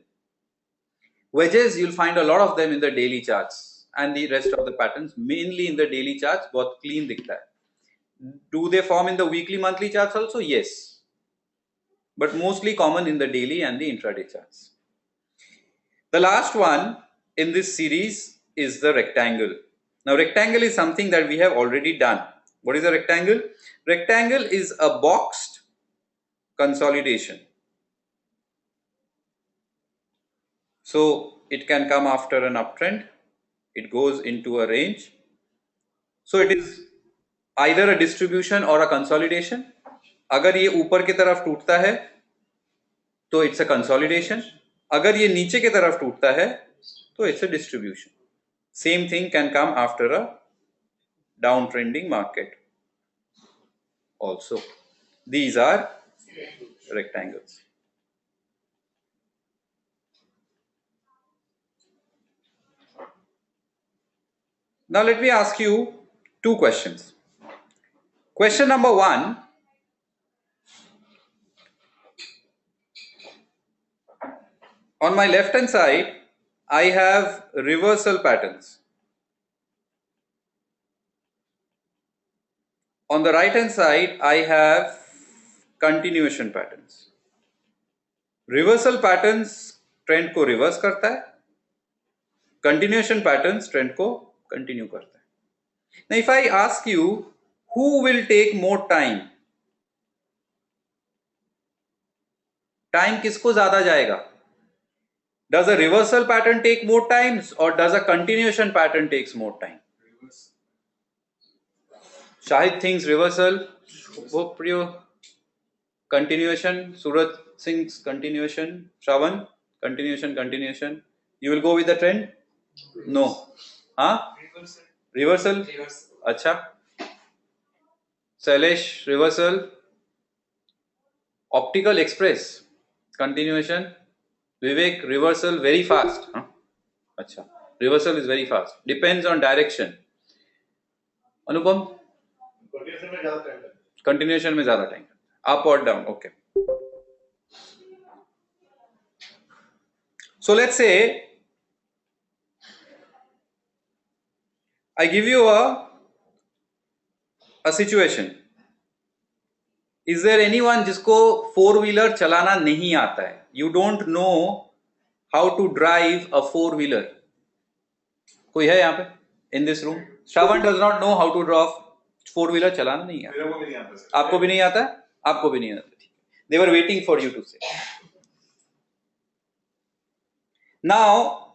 Wedges, you'll find a lot of them in the daily charts, and the rest of the patterns, mainly in the daily charts, बहुत clean दिखता है. Do they form in the weekly, monthly charts also? Yes. But mostly common in the daily and the intraday charts. The last one in this series is the rectangle. Now, rectangle is something that we have already done. What is a rectangle? Rectangle is a boxed consolidation. So, it can come after an uptrend. It goes into a range. So, it is either a distribution or a consolidation. अगर ये ऊपर की तरफ टूटता है तो it's a consolidation. अगर ये नीचे की तरफ टूटता है तो it's a distribution. Same thing can come after a downtrending market also. These are rectangles. Now let me ask you two questions. Question number one. On my left hand side, I have reversal patterns. On the right hand side, I have continuation patterns. Reversal patterns trend को reverse करता है. Continuation patterns trend को continue करता है. Now, if I ask you, who will take more time? Time किसको ज़्यादा जाएगा? Does a reversal pattern take more times, or does a continuation pattern takes more time? Shahid thinks reversal. Priyo, continuation. Surat thinks continuation. Shravan, continuation. You will go with the trend? No. Huh? Reversal. Acha. Sailesh, reversal. Optical express. Continuation. Vivek, reversal very fast. Huh? Acha. Reversal is very fast. Depends on direction. Anupam? Continuation में ज़्यादा time. Up or down. Okay. So let's say I give you a situation. Is there anyone जिसको 4-wheeler चलाना नहीं आता है? You don't know how to drive a 4-wheeler. कोई है यहाँ पे? In this room? Shravan does not know how to drive 4-wheeler. चलाना नहीं आता. मेरे को भी नहीं आता सर. आपको भी नहीं आता? आपको भी नहीं आता. They were waiting for you to say. Now,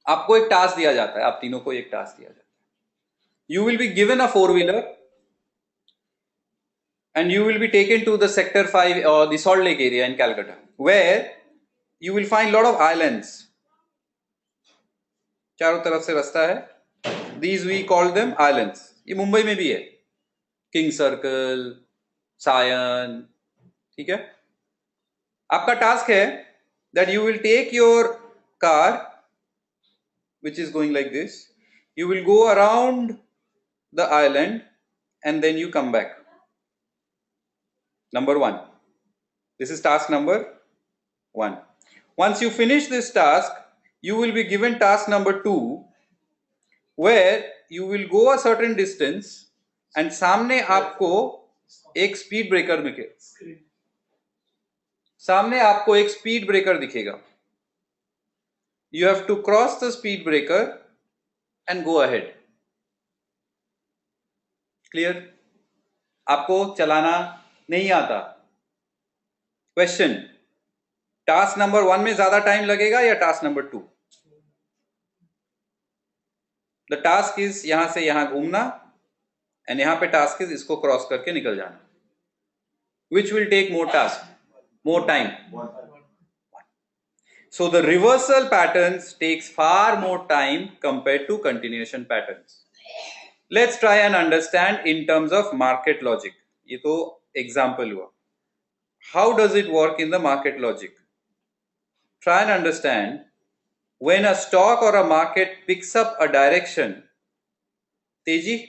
आपको एक टास्क दिया जाता है. आप तीनों को एक टास्क दिया जाता है. You will be given a 4-wheeler. And you will be taken to the Sector 5 or the Salt Lake area in Calcutta, where you will find a lot of islands. चारों तरफ से रास्ता है. These we call them islands. ये मुंबई में भी है. King Circle, Sion, ठीक है? आपका टास्क है that you will take your car, which is going like this. You will go around the island and then you come back. Number 1. This is task number 1. Once you finish this task, you will be given task number 2, where you will go a certain distance and सामने आपको एक speed breaker दिखेगा, सामने आपको एक speed breaker दिखेगा. You have to cross the speed breaker and go ahead. Clear? आपको चलाना नहीं आता. Question: टास्क नंबर 1 में ज्यादा टाइम लगेगा या task number 2? The task is यहां से यहां घूमना एंड यहां पे टास्क इज इसको क्रॉस करके निकल जाना. Which will take more time? So the reversal patterns takes far more time compared to continuation patterns. Let's try and understand in terms of market logic. ये तो example हुआ. How does it work in the market logic? Try and understand when a stock or a market picks up a direction. तेजी,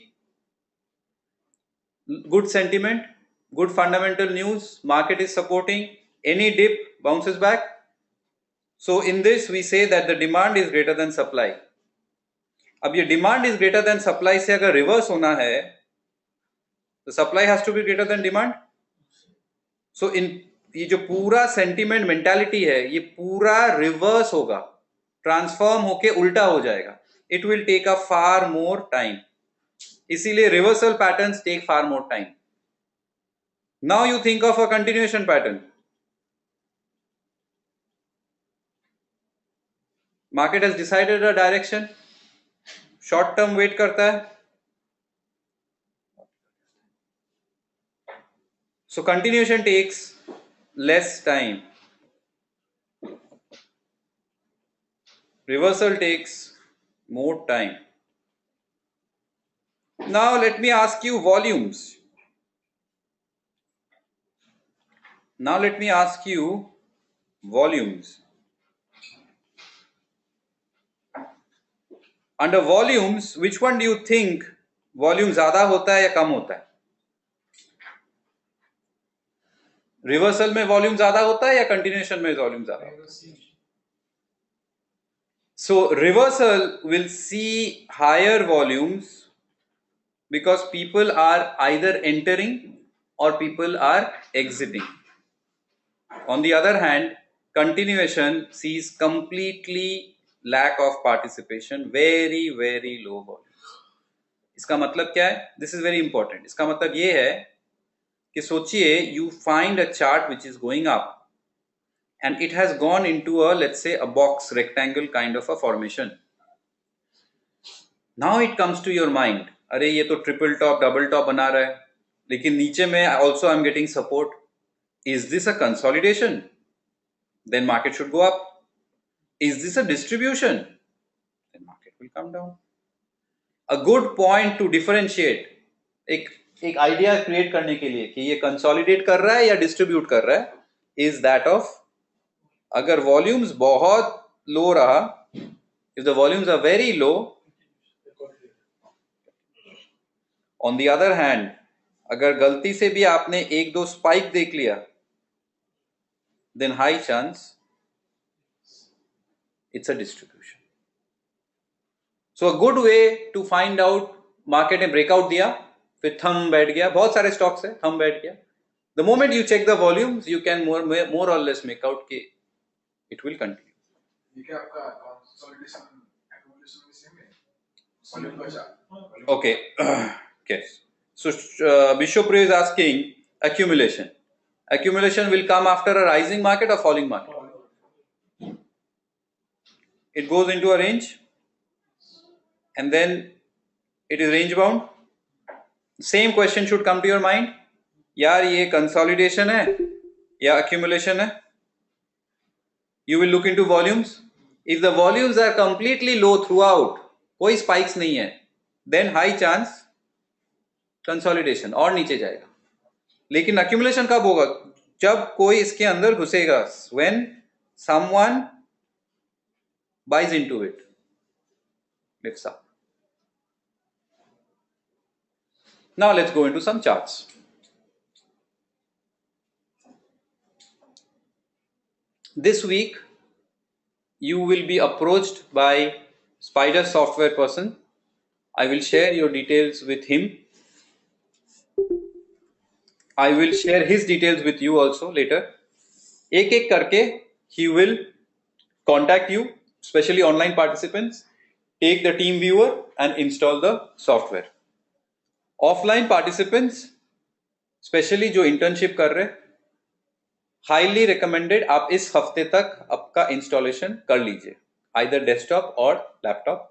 good sentiment, good fundamental news, market is supporting, any dip bounces back. So in this we say that the demand is greater than supply. अब ये demand is greater than supply से अगर reverse होना है तो supply has to be greater than demand. So in ये जो पूरा sentiment mentality है ये पूरा reverse होगा, transform होके उल्टा हो जाएगा. It will take a far more time. इसीलिए reversal patterns take far more time. Now you think of a continuation pattern. Market has decided a direction, short term wait करता है. So continuation takes less time. Reversal takes more time. Now let me ask you volumes. Now let me ask you volumes. Under volumes, which one do you think volume ज्यादा होता है या कम होता है? Reversal में volume ज्यादा होता है या कंटिन्यूएशन में वॉल्यूम ज्यादा होता है? So reversal will see higher volumes because people are either entering or people are exiting. On the other hand, continuation sees completely lack of participation, very very low volume. इसका मतलब क्या है? This is very important. इसका मतलब ये है कि सोचिए you find a chart which is going up and it has gone into a, let's say, a box, rectangle kind of a formation. Now it comes to your mind, अरे ये तो triple top double top बना रहा है लेकिन नीचे में also I'm getting support. Is this a consolidation? Then market should go up. Is this a distribution? Then market will come down. A good point to differentiate, एक idea create करने के लिए कि ये कंसोलिडेट कर रहा है या डिस्ट्रीब्यूट कर रहा है, इज दैट ऑफ अगर वॉल्यूम्स बहुत लो रहा, if the volumes are very low, on the other hand अगर गलती से भी आपने एक दो स्पाइक देख लिया, then high chance it's a distribution. So a good way to find out, market ने ब्रेकआउट दिया, फिर थंब बैठ गया, बहुत सारे स्टॉक्स है, थंब बैठ गया. The moment you check the volumes you can more और लेस मेक आउट के इट विल कंटिन्यू. ये क्या आपका कंसोलिडेशन एक्यूमुलेशन में सेम है? वॉल्यूम का chart. Okay. Okay. So Bishopre is asking accumulation. Accumulation will come after a rising market or falling market? It goes into a range and then it is range bound. Same question should come to your mind. यार ये consolidation है या accumulation है? You will look into volumes. If the volumes are completely low throughout, कोई spikes नहीं है, then high chance consolidation और नीचे जाएगा. लेकिन अक्यूमुलेशन कब होगा? जब कोई इसके अंदर घुसेगा, when someone buys into it, lifts up. Now let's go into some charts. This week you will be approached by Spider software person I will share your details with him. I will share his details with you also later. एक एक करके he will contact you, especially online participants, take the team viewer and install the software. Offline participants, especially जो internship कर रहे, highly recommended आप इस हफ्ते तक आपका installation कर लीजिए, either desktop or laptop.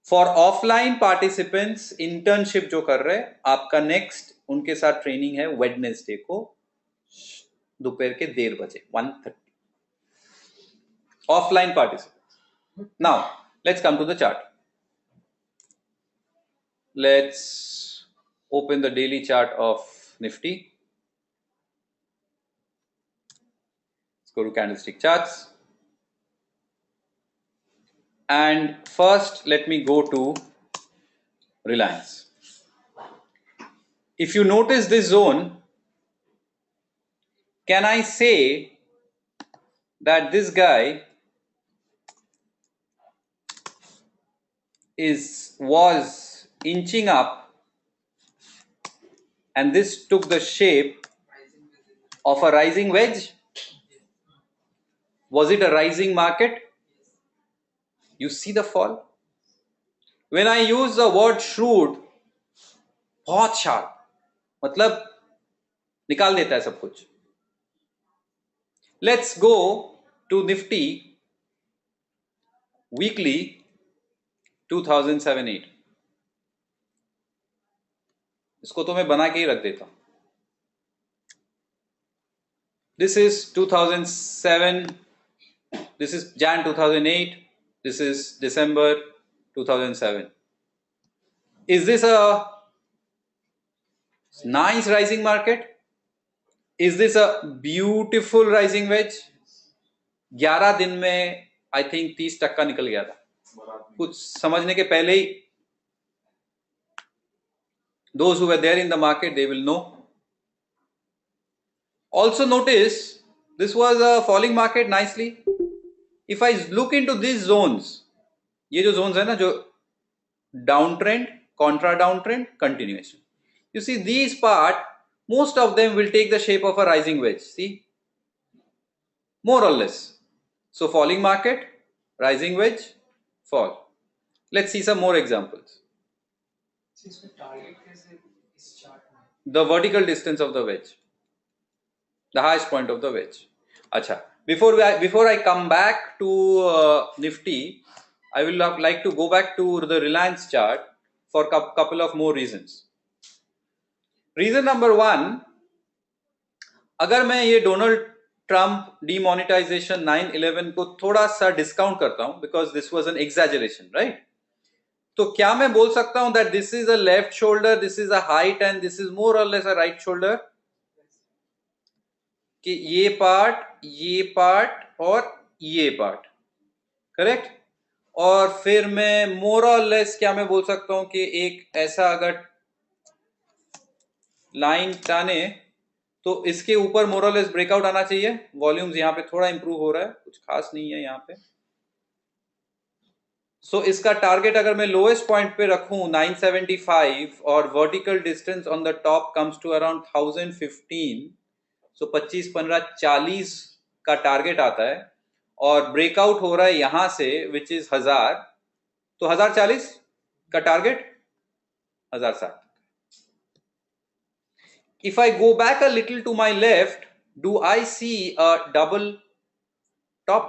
For offline participants, internship जो कर रहे, आपका next उनके साथ training है Wednesday को दोपहर के 1:30 बजे 1:30. Offline participants. Now, let's come to the chart. Let's open the daily chart of Nifty. Let's go to candlestick charts. And first, let me go to Reliance. If you notice this zone, can I say that this guy was inching up and this took the shape of a rising wedge? Was it a rising market? You see the fall? When I use the word shrewd, बहुत sharp, मतलब निकाल देता है सब कुछ. Let's go to Nifty weekly 2007-8. इसको तो मैं बना के ही रख देता हूं. This is 2007, this is Jan 2008, this is December 2007. Is this a nice rising market? Is this a beautiful rising wedge? 11 दिन में I think 30% निकल गया था. कुछ समझने के पहले ही those who were there in the market, they will know. Also notice this was a falling market nicely. If I look into these zones, ये जो zones है ना, जो downtrend, contra downtrend, continuation. You see these part, most of them will take the shape of a rising wedge. See, more or less. So falling market, rising wedge, fall. Let's see some more examples. The vertical distance of the wedge, the highest point of the wedge. Acha. Before I come back to Nifty, I will like to go back to the Reliance chart for a couple of more reasons. Reason number 1, अगर मैं ये Donald Trump demonetization 9/11 को थोड़ा सा discount करता हूं, because this was an exaggeration, right? तो क्या मैं बोल सकता हूं that this is a left shoulder, this is a height and this is more or less a right shoulder? कि ये पार्ट और ये पार्ट, करेक्ट? और फिर मैं मोर और लेस क्या मैं बोल सकता हूं कि एक ऐसा अगर लाइन टाने तो इसके ऊपर मोर और लेस ब्रेकआउट आना चाहिए. वॉल्यूम्स यहां पे थोड़ा इंप्रूव हो रहा है, कुछ खास नहीं है यहां पे. सो इसका टारगेट अगर मैं लोएस्ट पॉइंट पे रखूं 975 और vertical distance on the top comes to around 1015, so 25, 15, 40 का टारगेट आता है और ब्रेकआउट हो रहा है यहां से विच इज 1000, तो 1040 का target 1060. If I go back a little to my left, do I see a double top?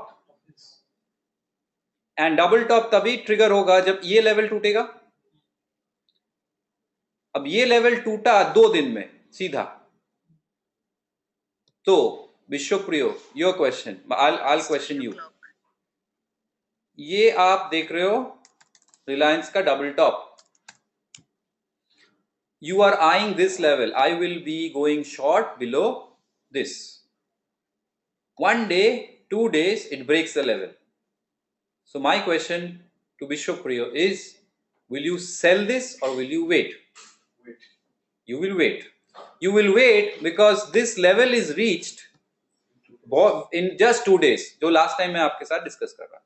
And double top तभी ट्रिगर होगा जब ये लेवल टूटेगा. अब ये लेवल टूटा 2 दिन में सीधा. तो Vishwapriyo, your question, I'll question you. ये आप देख रहे हो रिलायंस का double top. You are eyeing this level. I will be going short below this. 1 day, 2 days, it breaks the level. So my question to Vishwapriyo is, will you sell this or will you wait? Wait. You will wait. You will wait because this level is reached in just 2 days, जो last time मैं आपके साथ discuss कर रहा.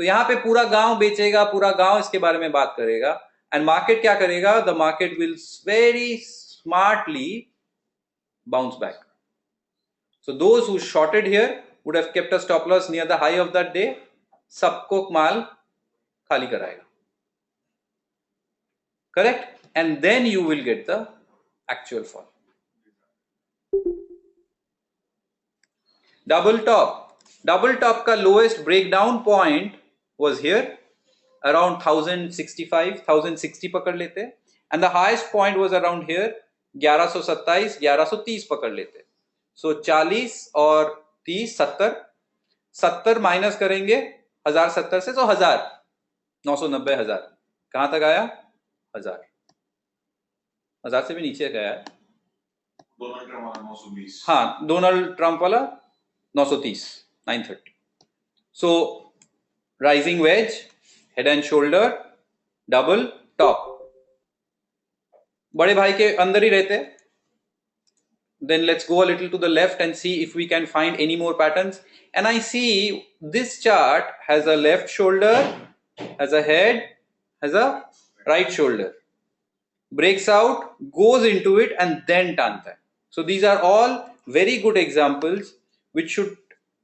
तो यहाँ पे पूरा गांव बेचेगा, पूरा गांव इसके बारे में बात करेगा, एंड मार्केट क्या करेगा? The market will very smartly bounce back. So those who shorted here would have kept a stop loss near the high of that day. सबको माल खाली कराएगा. Correct? And then you will get the actual fall. Double top. Double top का lowest breakdown point was here around 1065, 1060 पकड़ लेते, and the highest point was around here 1127, 1130 पकड़ लेते. So 40 और 30, 70, 70 minus करेंगे 1070 से, तो 1000, 990, 1000 कहां तक आया? 1000. 1000 से भी नीचे गया है. डोनाल्ड ट्रम्प वाला 920. हाँ, डोनाल्ड ट्रम्प वाला 930, 930. So rising wedge, head and shoulder, double top. बड़े भाई के अंदर ही रहते. Then let's go a little to the left and see if we can find any more patterns. And I see this chart has a left shoulder, has a head, has a right shoulder. Breaks out, goes into it, and then turns back. So these are all very good examples which should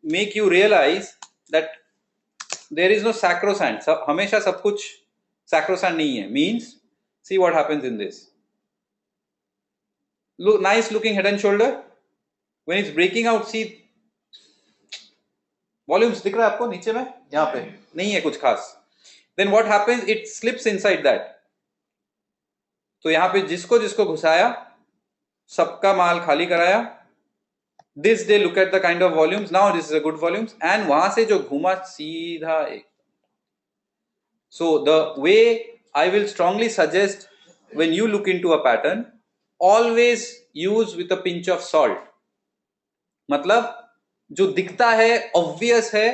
make you realize that there is no sacrosanct. So, हमेशा सब कुछ sacrosanct नहीं है. Means, see what happens in this. Look, nice looking head and shoulder. When it's breaking out, see volumes दिख रहा है आपको नीचे में? यहाँ पे नहीं है कुछ खास. Then what happens? It slips inside that. तो यहाँ पे जिसको जिसको घुसाया, सबका माल खाली कराया. This day look at the kind of volumes. Now this is a good volumes. And वहां से जो घुमा सीधा एक. So the way I will strongly suggest when you look into a pattern, always use with a pinch of salt. मतलब जो दिखता है obvious है,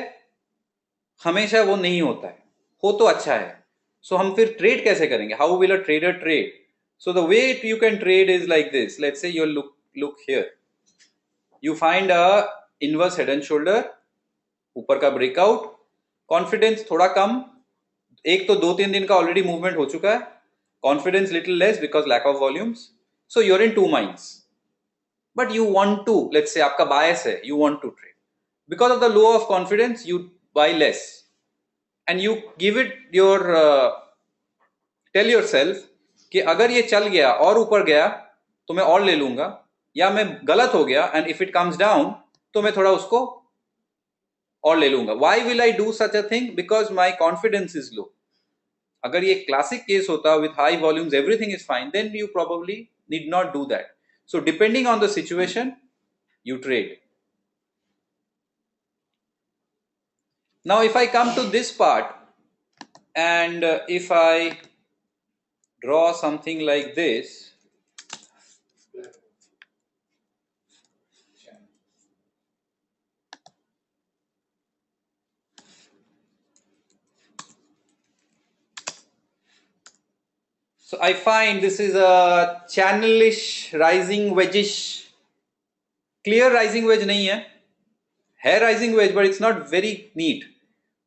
हमेशा वो नहीं होता है. हो तो अच्छा है. So हम फिर trade कैसे करेंगे? How will a trader trade? So the way you can trade is like this. Let's say you look here. You find a inverse head and shoulder, ऊपर का breakout, confidence थोड़ा कम, एक तो 2-3 दिन का already movement हो चुका है, confidence little less because lack of volumes. So you're in two minds, but you want to, let's say आपका bias है, you want to trade. Because of the low of confidence, you buy less, and you give it your tell yourself कि अगर ये चल गया और ऊपर गया तो मैं और ले लूंगा, या मैं गलत हो गया and if it comes down तो मैं थोड़ा उसको और ले लूंगा. Why will I do such a thing? Because my confidence is low. अगर ये classic case होता with high volumes, everything is fine, then you probably need not do that. So depending on the situation, you trade. Now if I come to this part and if I draw something like this, so I find this is a channelish rising wedgish. Clear rising wedge नहीं है rising wedge, but it's not very neat.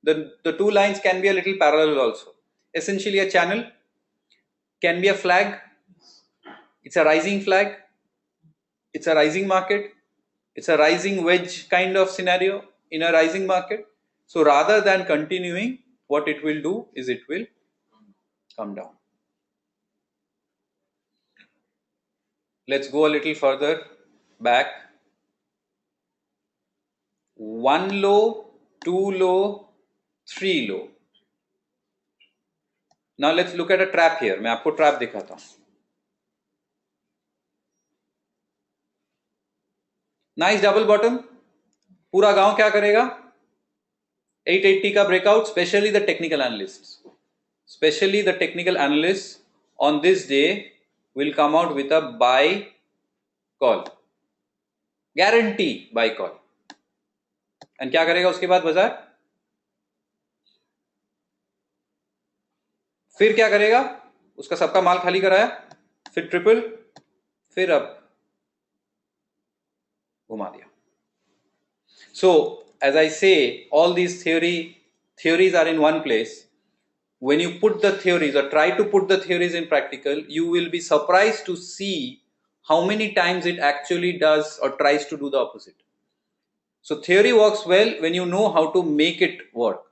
The two lines can be a little parallel also. Essentially a channel, can be a flag. It's a rising flag. It's a rising market. It's a rising wedge kind of scenario in a rising market. So rather than continuing, what it will do is it will come down. Let's go a little further back. One low, two low, three low. Now let's look at a trap here. मैं आपको trap दिखाता हूं. Nice double bottom. पूरा गांव क्या करेगा? 880 का breakout. Especially the technical analysts. Especially the technical analysts on this day will come out with a buy call. Guarantee buy call. And क्या करेगा उसके बाद बाजार? फिर क्या करेगा? उसका सबका माल खाली कराया, फिर ट्रिपल, फिर अब घुमा दिया. So as I say, all these theory theories are in one place, when you put the theories or try to put the theories in practical, you will be surprised to see how many times it actually does or tries to do the opposite. So theory works well when you know how to make it work.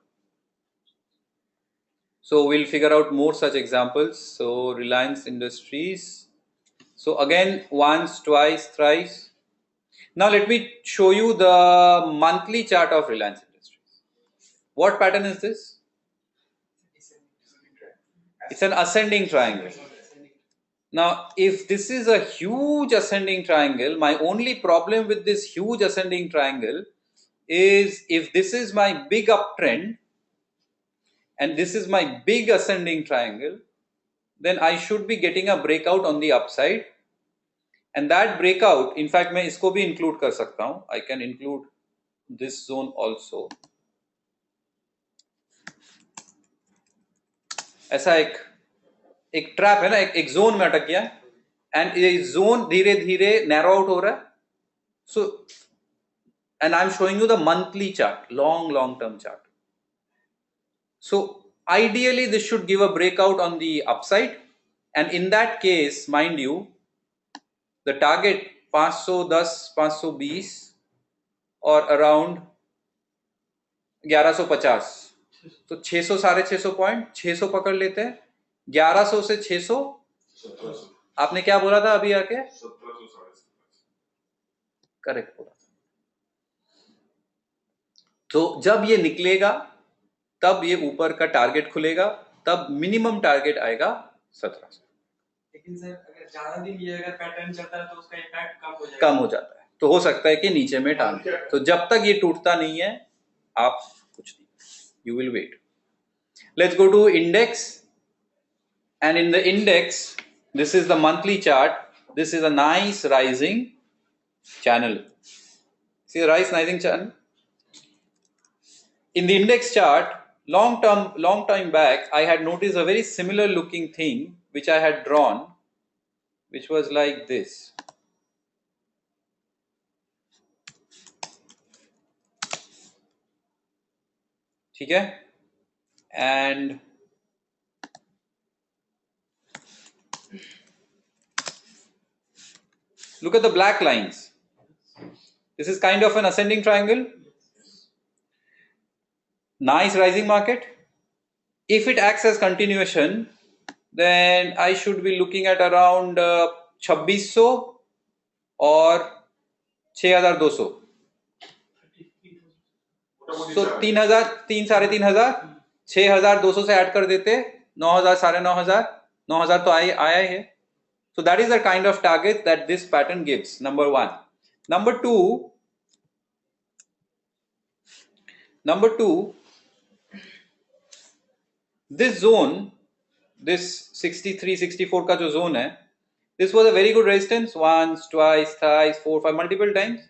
So we'll figure out more such examples. So Reliance Industries. So again, once, twice, thrice. Now let me show you the monthly chart of Reliance Industries. What pattern is this? It's an ascending triangle. Now, if this is a huge ascending triangle, my only problem with this huge ascending triangle is if this is my big uptrend and this is my big ascending triangle, then I should be getting a breakout on the upside. And that breakout, in fact, मैं इसको भी include कर सकता हूँ. I can include this zone also. ऐसा एक trap है ना, एक जोन में अटक गया एंड ये जोन धीरे धीरे नैरो आउट हो रहा है. So and I am showing you the monthly chart, long term chart. So ideally this should give a breakout on the upside, and in that case, mind you, the target 510 520 or around 1150. तो 600 650 point 600 पकड़ लेते हैं. 1100 से 600. आपने क्या बोला था अभी आके? 1700. करेक्ट बोला. तो जब ये निकलेगा तब ये ऊपर का टारगेट खुलेगा, तब मिनिमम टारगेट आएगा 1700. लेकिन सर अगर ज्यादा दिन ये अगर पैटर्न चलता है तो उसका इफेक्ट कम हो जाता है. तो हो सकता है कि नीचे में टांग. तो जब तक ये टूटता नहीं है आप कुछ नहीं, you will wait. Let's go to index, and in the index, this is the monthly chart. This is a nice rising channel. See the rising channel? In the index chart, long time back, I had noticed a very similar looking thing which I had drawn, which was like this. ठीक है? And look at the black lines. This is kind of an ascending triangle. Nice rising market. If it acts as continuation, then I should be looking at around 2600 or 6200. So 3000, 3500, 6200 से add कर देते, 9000, 9500, 9000 तो आया है. So that is the kind of target that this pattern gives. Number one. Number two, this zone, this 63, 64 का जो zone है, this was a very good resistance. Once, twice, thrice, 4, 5, multiple times.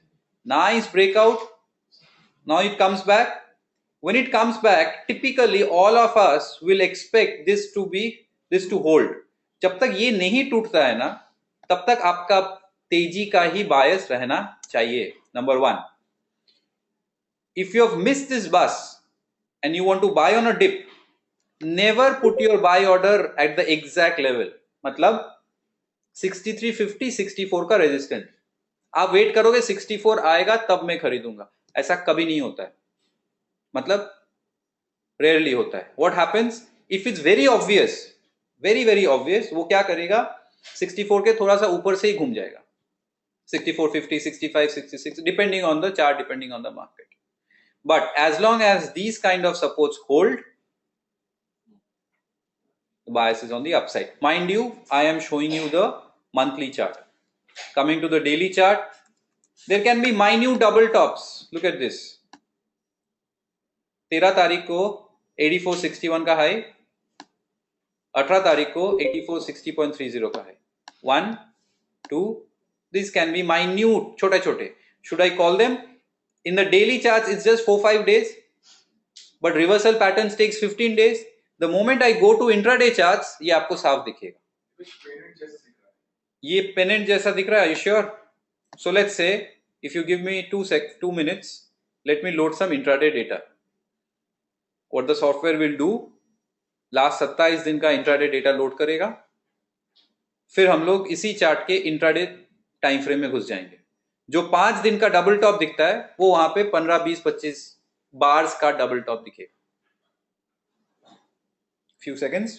Nice breakout. Now it comes back. When it comes back, typically all of us will expect this to hold. जब तक ये नहीं टूटता है ना, तब तक आपका तेजी का ही बायस रहना चाहिए. Number one. If you have missed this bus and you want to buy on a dip, never put your buy order at the exact level. मतलब 6350, 64 का रेजिस्टेंस. आप वेट करोगे 64 आएगा तब मैं खरीदूंगा, ऐसा कभी नहीं होता है. मतलब रेयरली होता है. What happens if it's very obvious, very obvious, वो क्या करेगा, 64 के थोड़ा सा ऊपर से ही घूम जाएगा. 64, 50, 65, 66, depending on the chart, depending on the market. But as long as these kind of supports hold, the bias is on the upside. Mind you, I am showing you the monthly chart. Coming to the daily chart, there can be minute double tops. Look at this. 13 तारीख को 8461 का high, 18 तारीख को 8460.30 का high. 1, 2, these can be minute, छोटे छोटे. Should I call them? In the daily charts, it's just 4-5 days, but reversal patterns takes 15 days. The moment I go to intraday charts, ये आपको साफ दिखेगा. ये पेनेंट जैसा दिख रहा है. Are you sure? So let's say if you give me 2 minutes, let me load some intraday data. What the software will do, last 27 दिन का इंट्राडे डेटा लोड करेगा, फिर हम लोग इसी चार्ट के इंट्राडे टाइम फ्रेम में घुस जाएंगे. जो 5 दिन का डबल टॉप दिखता है वो वहां पे 15, 20, 25 बार्स का डबल टॉप दिखेगा. Few seconds.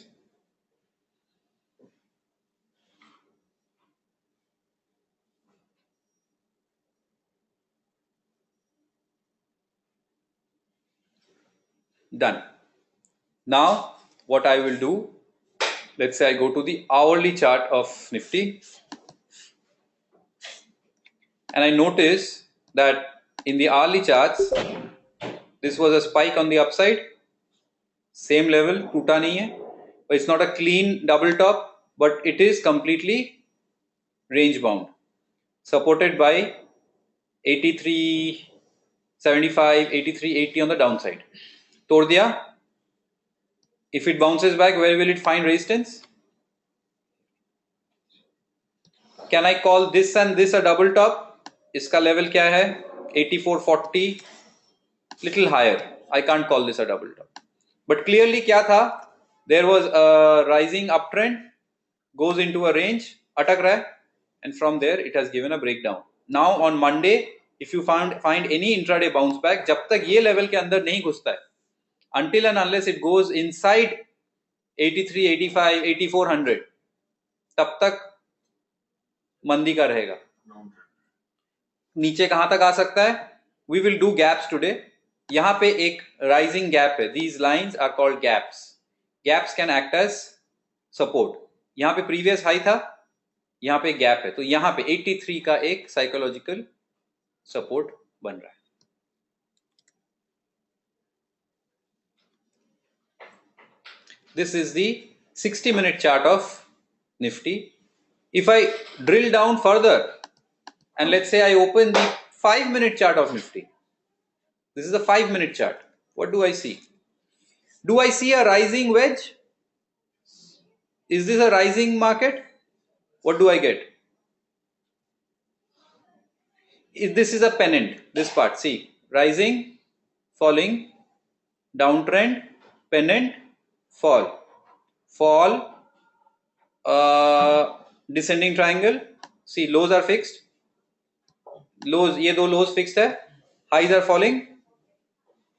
Done. Now what I will do, let's say I go to the hourly chart of Nifty and I notice that in the hourly charts this was a spike on the upside, same level, टूटा नहीं है, but it's not a clean double top, but it is completely range bound, supported by 83.75, 83.80 on the downside. तोड़ दिया. If it bounces back, where will it find resistance? Can I call this and this a double top? इसका level क्या है? 84.40, little higher. I can't call this a double top. But clearly क्या था? There was a rising uptrend, goes into a range, अटक रहा है, and from there it has given a breakdown. Now on Monday, if you find any intraday bounce back, जब तक ये level के अंदर नहीं घुसता है, until and unless it goes inside 83, 85, 8400, तब तक मंदी का रहेगा. नीचे कहां तक आ सकता है? We will do gaps today. यहां पे एक rising gap है. These lines are called gaps. Gaps can act as support. यहां पे previous high था, यहां पे gap है, तो यहां पे 83 का एक psychological support बन रहा है. This is the 60-minute chart of Nifty. If I drill down further and let's say I open the 5-minute chart of Nifty, this is the 5-minute chart. What do I see? Do I see a rising wedge? Is this a rising market? What do I get? This is a pennant, this part, see, rising, falling, downtrend, pennant, fall, descending triangle, see lows are fixed, lows, ये दो lows fixed है, highs are falling,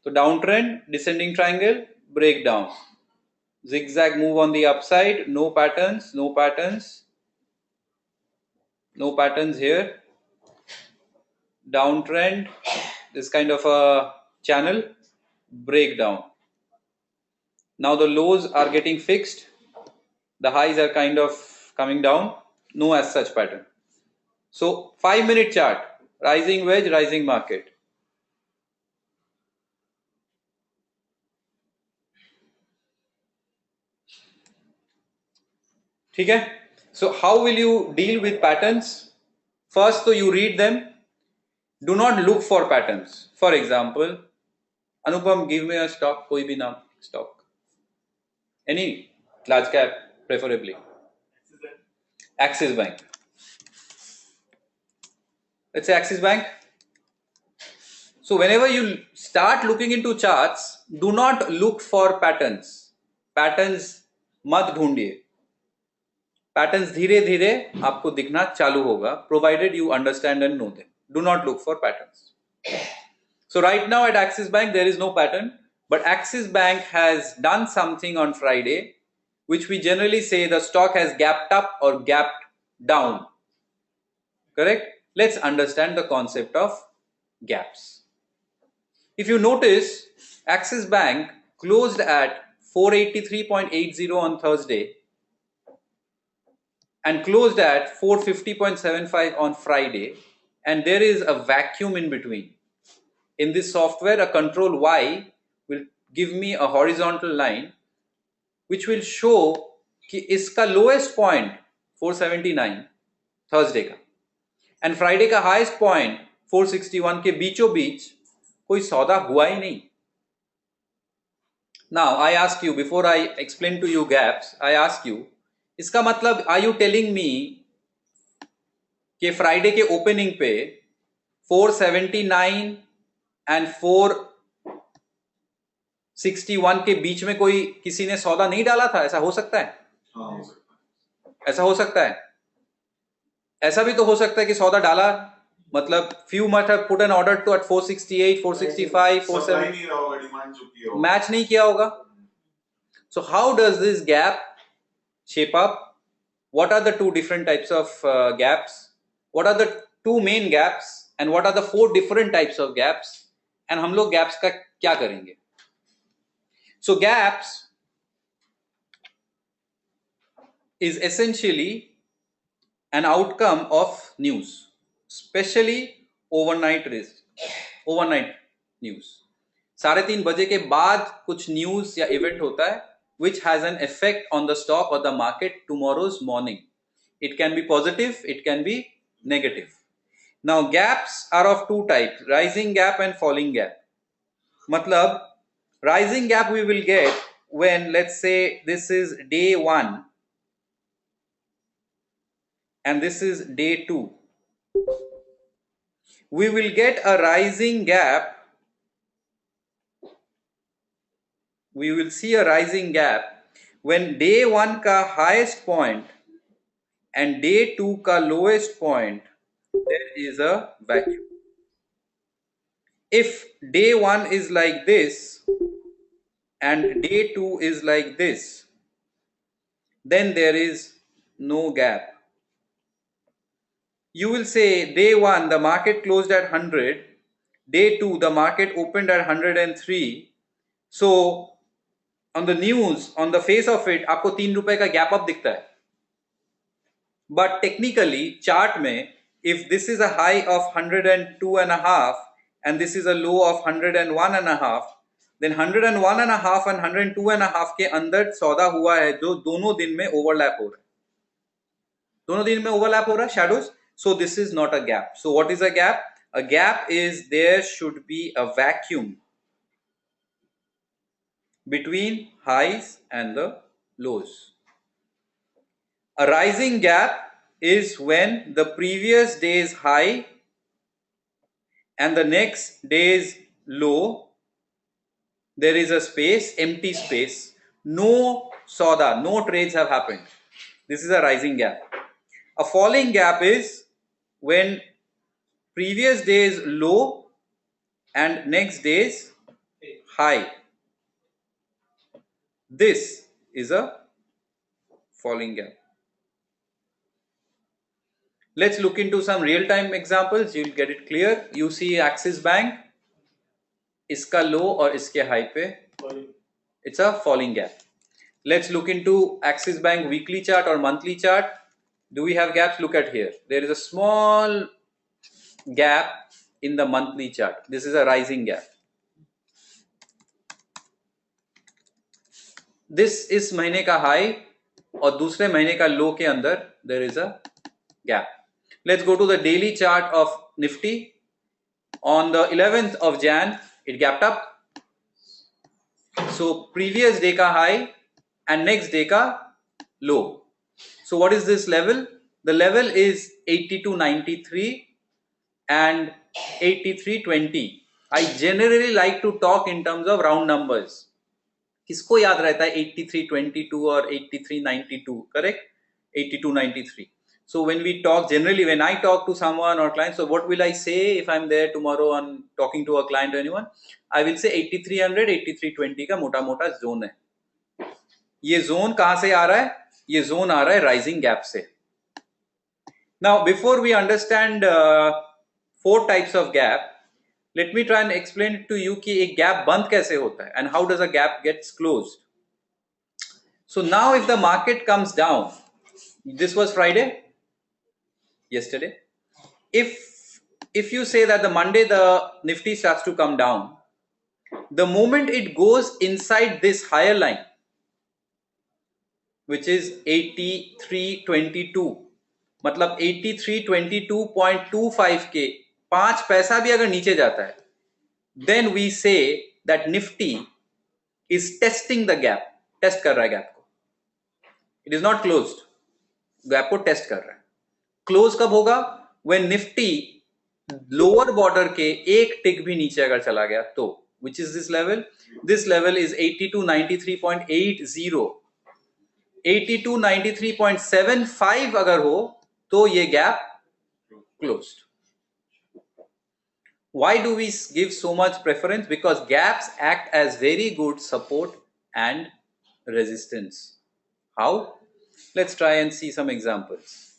so downtrend, descending triangle, breakdown, zigzag move on the upside, no patterns, no patterns, no patterns here, downtrend, this kind of a channel, breakdown. Now the lows are getting fixed, the highs are kind of coming down, no as such pattern. So 5-minute chart, rising wedge, rising market. ठीक है? So how will you deal with patterns? First, so you read them. Do not look for patterns. For example, Anupam, give me a stock, कोई भी नाम stock. Any large cap, preferably. Axis Bank. Let's say Axis Bank. So whenever you start looking into charts, do not look for patterns. Patterns मत ढूंढिए. Patterns धीरे धीरे आपको दिखना चालू होगा, provided you understand and know them. Do not look for patterns. So right now at Axis Bank there is no pattern, but Axis Bank has done something on Friday, which we generally say the stock has gapped up or gapped down. Correct? Let's understand the concept of gaps. If you notice, Axis Bank closed at 483.80 on Thursday and closed at 450.75 on Friday, and there is a vacuum in between. In this software, a control Y will give me a horizontal line which will show कि इसका lowest point 479 Thursday का and Friday का highest point 461 के बीचों बीच कोई सौदा हुआ ही नहीं. Now I ask you, before I explain to you gaps, I ask you, इसका मतलब are you telling me कि Friday के opening पे 479 and 4 61 के बीच में कोई किसी ने सौदा नहीं डाला था? ऐसा हो सकता है? हाँ हो सकता है। ऐसा हो सकता है? ऐसा भी तो हो सकता है कि सौदा डाला, मतलब few might have put an order to at 468, 465, supply 47, नहीं रहा होगा, डिमांड चुकी होगा। मैच नहीं किया होगा. So how does this gap shape up? What are the two different types of gaps? What are the two main gaps? And what are the four different types of gaps? And हम लोग gaps का क्या करेंगे? So gaps is essentially an outcome of news, especially overnight news. 3:30 बजे के बाद कुछ news या इवेंट होता है which has an effect on the stock or the market tomorrow's morning. It can be positive, it can be negative. Now gaps are of two types, rising gap and falling gap. मतलब rising gap we will get when, let's say, this is day 1 and this is day 2. We will get a rising gap. We will see a rising gap when day 1 ka highest point and day 2 ka lowest point there is a vacuum. If day 1 is like this and day 2 is like this, then there is no gap. You will say day 1 the market closed at 100, day 2 the market opened at 103. So on the news, on the face of it, आपको 3 रुपए का gap up दिखता है. But technically, chart में, if this is a high of 102.5 and this is a low of 101.5, then 101.5 and 102.5 के अंदर सौदा हुआ है जो दोनों दिन में ओवरलैप हो रहा है. दोनों दिन में ओवरलैप हो रहा है shadows. So this is not a gap. So what is a gap? A gap is there should be a vacuum between highs and the lows. A rising gap is when the previous day's high and the next day's low, there is a space, empty space, no sauda, no trades have happened. This is a rising gap. A falling gap is when previous day's low and next day's high. This is a falling gap. Let's look into some real-time examples. You'll get it clear. You see Axis Bank, इसका low और इसके high पे, it's a falling gap. Let's look into Axis Bank weekly chart or monthly chart. Do we have gaps? Look at here. There is a small gap in the monthly chart. This is a rising gap. This is महीने का high और दूसरे महीने का low के अंदर there is a gap. Let's go to the daily chart of Nifty. On the 11th of Jan, it gapped up. So previous day ka high and next day ka low. So what is this level? The level is 82.93 and 83.20. I generally like to talk in terms of round numbers. किसको याद रहता है 83.22 और 83.92? Correct? 82.93. So when we talk, generally when I talk to someone or client, so what will I say if I'm there tomorrow on talking to a client or anyone? I will say 8300, 8320 का मोटा मोटा zone है. ये zone कहां से आ रहा है? ये जोन आ रहा है राइजिंग गैप से. Now before we understand four types of gap, let me try and explain to you कि एक gap बंद कैसे होता है and how does a gap gets closed. So now if the market comes down, this was Friday, yesterday. If you say that the Monday the Nifty starts to come down, the moment it goes inside this higher line, which is 83.22, मतलब 83.22.25 के 5 पैसा भी अगर नीचे जाता है, then we say that Nifty is testing the gap. Test कर रहा है गैप को. It is not closed. Gap को टेस्ट कर रहा है. क्लोज कब होगा? When Nifty लोअर बॉर्डर के एक टिक भी नीचे अगर चला गया तो which is this level? This level is 8293.80. 8293.75 अगर हो तो ये gap closed. Why do we give so much preference? Because gaps act as very good support and resistance. How? Let's try and see some examples.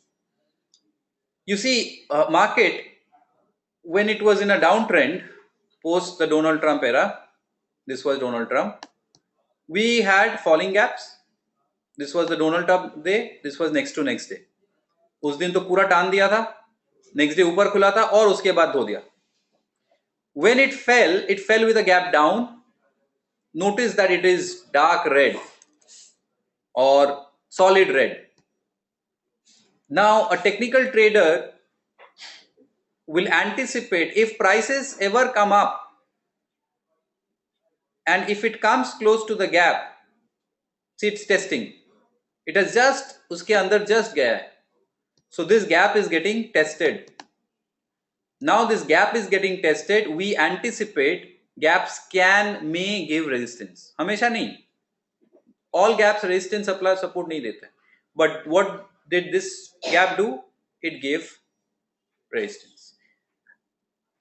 You see, market, when it was in a downtrend post the Donald Trump era, this was Donald Trump, we had falling gaps. This was the Donald Trump day, this was next to next day. उस दिन तो पूरा टान दिया था, next day ऊपर खुला था और उसके बाद धो दिया. When it fell with a gap down. Notice that it is dark red or solid red. Now a technical trader will anticipate if prices ever come up and if it comes close to the gap, see it's testing. It has just uske andar just gaya hai. So this gap is getting tested. Now this gap is getting tested. We anticipate gaps may give resistance. हमेशा नहीं. All gaps resistance support नहीं देते. But what did this gap do? It gave resistance.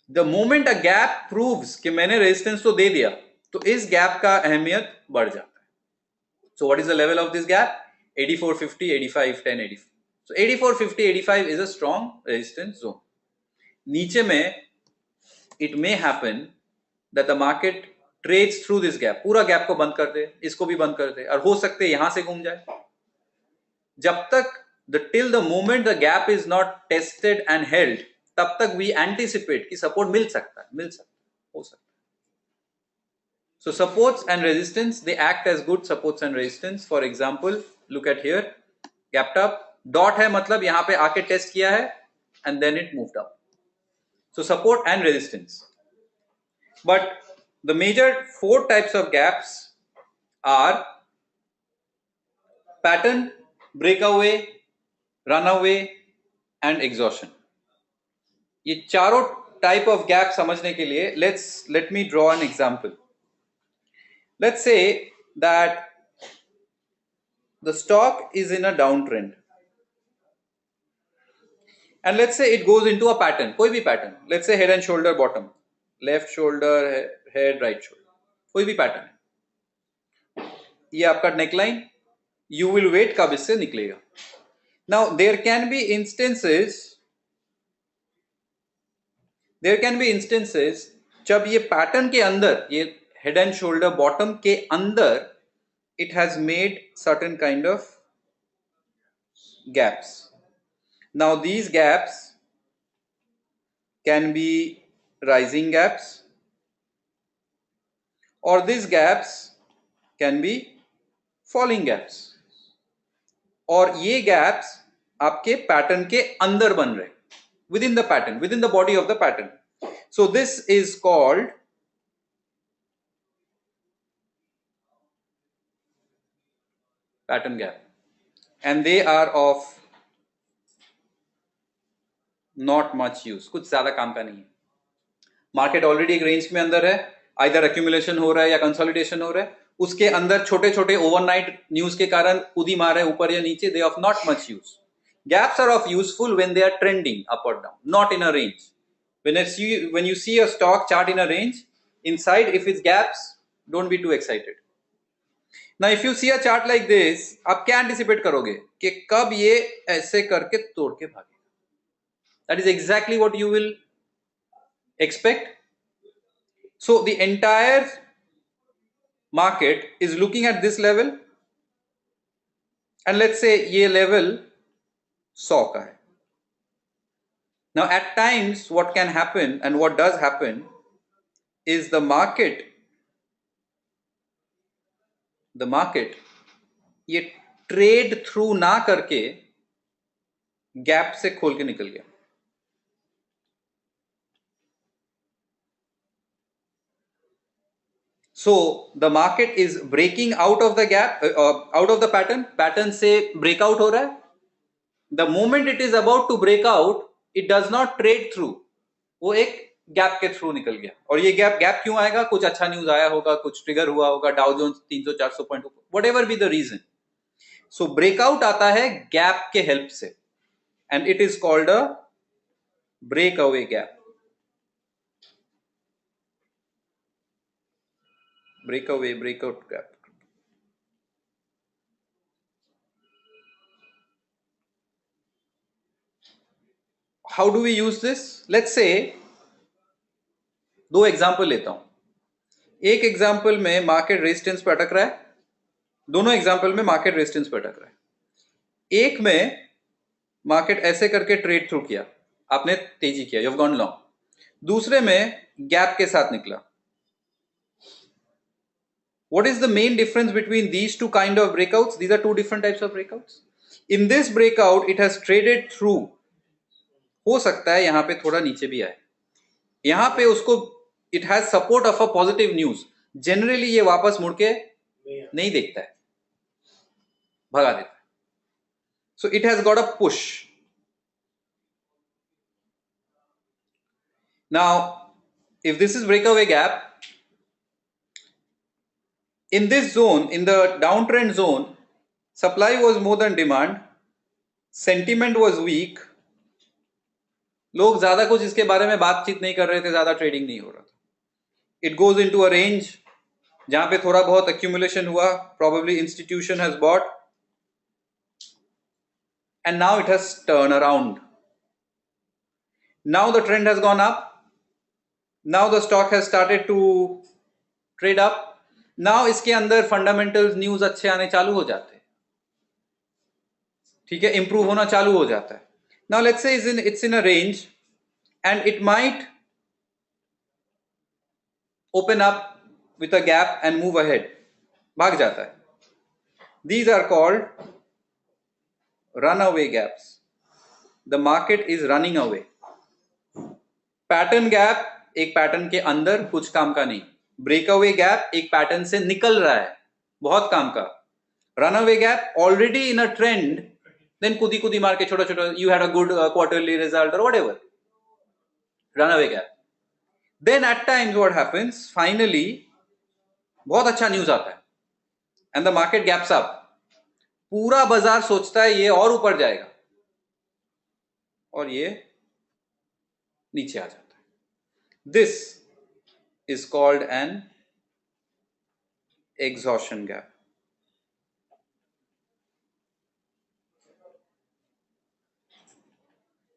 The moment a gap proves कि मैंने resistance तो दे दिया, तो इस gap का अहमियत बढ़ जाता है. So what is the level of this gap? 8450, 85, 10, 85. So 8450, 85 is a strong resistance zone. नीचे में it may happen that the market trades through this gap. पूरा गैप को बंद कर दे, इसको भी बंद कर दे, और हो सकते हैं यहां से घूम जाए. जब तक till the moment the gap is not tested and held, तब तक we anticipate कि सपोर्ट मिल सकता है, हो सकता है. So supports and resistance, they act as good supports and resistance. For example, look at here, gapped up, dot है मतलब यहाँ पे आके टेस्ट किया है and then it moved up. So support and resistance. But the major 4 types of gaps are pattern, breakaway, runaway and exhaustion. ये चारों type of gap समझने के लिए let me draw an example. Let's say that the stock is in a downtrend. And let's say it goes into a pattern, कोई भी pattern. Let's say head and shoulder bottom, left shoulder, head, right shoulder, कोई भी pattern है. ये आपका neckline, you will wait कब इससे निकलेगा. Now there can be instances जब ये pattern के अंदर, ये head and shoulder bottom के अंदर, it has made certain kind of gaps. Now these gaps can be rising gaps or these gaps can be falling gaps, और ये gaps आपके pattern के अंदर बन रहे, within the pattern, within the body of the pattern. So this is called pattern gap and they are of not much use, कुछ ज्यादा काम का नहीं है. मार्केट ऑलरेडी एक रेंज में अंदर है, आइदर एक्यूमुलेशन हो रहा है या कंसोलिडेशन हो रहा है, उसके अंदर छोटे छोटे ओवरनाइट न्यूज के कारण कूदी मार रहे ऊपर या नीचे. They of not much use. Gaps are of useful when they are trending up or down, not in a range. When you see a stock chart in a range, inside if it's gaps, don't be too excited. Now if you see a chart like this, आप क्या anticipate करोगे कि कब ये ऐसे करके तोड़ के भागे. That is exactly what you will expect. So the entire market is looking at this level and let's say ये level 100 का है. Now at times what can happen and what does happen is the market ये trade through ना करके gap से खोल के निकल गया. So the market is breaking out of the gap, out of the pattern से break out हो रहा है. The moment it is about to break out, it does not trade through. वो एक गैप के थ्रू निकल गया। और ये गैप गैप क्यों आएगा? कुछ अच्छा न्यूज आया होगा, कुछ ट्रिगर हुआ होगा, Dow Jones 300-400 point, whatever be the reason. So breakout आता है गैप के हेल्प से, and it is called a break away gap. breakaway breakout gap. How do we use this? Let's say दो एग्जाम्पल लेता हूं। एक एग्जाम्पल में market resistance पे अटक रहा है, दोनों एग्जाम्पल में मार्केट रेजिस्टेंस पे अटक रहा है। एक में मार्केट ऐसे करके ट्रेड थ्रू किया, आपने तेजी किया, यू हैव गॉन लॉन्ग। दूसरे में गैप के साथ निकला। What is the main difference between these two kind of breakouts? These are two different types of breakouts. In this breakout, it has traded through. हो सकता है यहां पे थोड़ा नीचे भी आए, यहां पे उसको it has support of a positive news. Generally ये वापस मुड़ के नहीं देखता है, भगा देता है। So it has got a push. Now if this is breakaway gap, in this zone, in the downtrend zone, supply was more than demand, sentiment was weak, लोग ज्यादा कुछ इसके बारे में बातचीत नहीं कर रहे थे, ज्यादा ट्रेडिंग नहीं हो रहा था। It goes into a range जहां पे थोड़ा बहुत एक्यूमुलेशन हुआ, probably institution has bought, and now it has turned around. Now the trend has gone up, now the stock has started to trade up, now इसके अंदर fundamentals news अच्छे आने चालू हो जाते हैं, ठीक है, इंप्रूव होना चालू हो जाता है। Now let's say it's in a range and it might open up with a gap and move ahead, भाग जाता है। These are called runaway gaps. The market is running away. Pattern gap एक pattern के अंदर, कुछ काम का नहीं। ब्रेकअवे गैप एक पैटर्न से निकल रहा है, बहुत काम का। Runaway gap already in a trend, then कुदी कुदी मार के छोटा छोटा, you had a good quarterly result और whatever, runaway gap. Then at times what happens, finally बहुत अच्छा न्यूज आता है and the market gaps up. पूरा बाजार सोचता है ये और ऊपर जाएगा, और ये नीचे आ जाता है। This is called an exhaustion gap.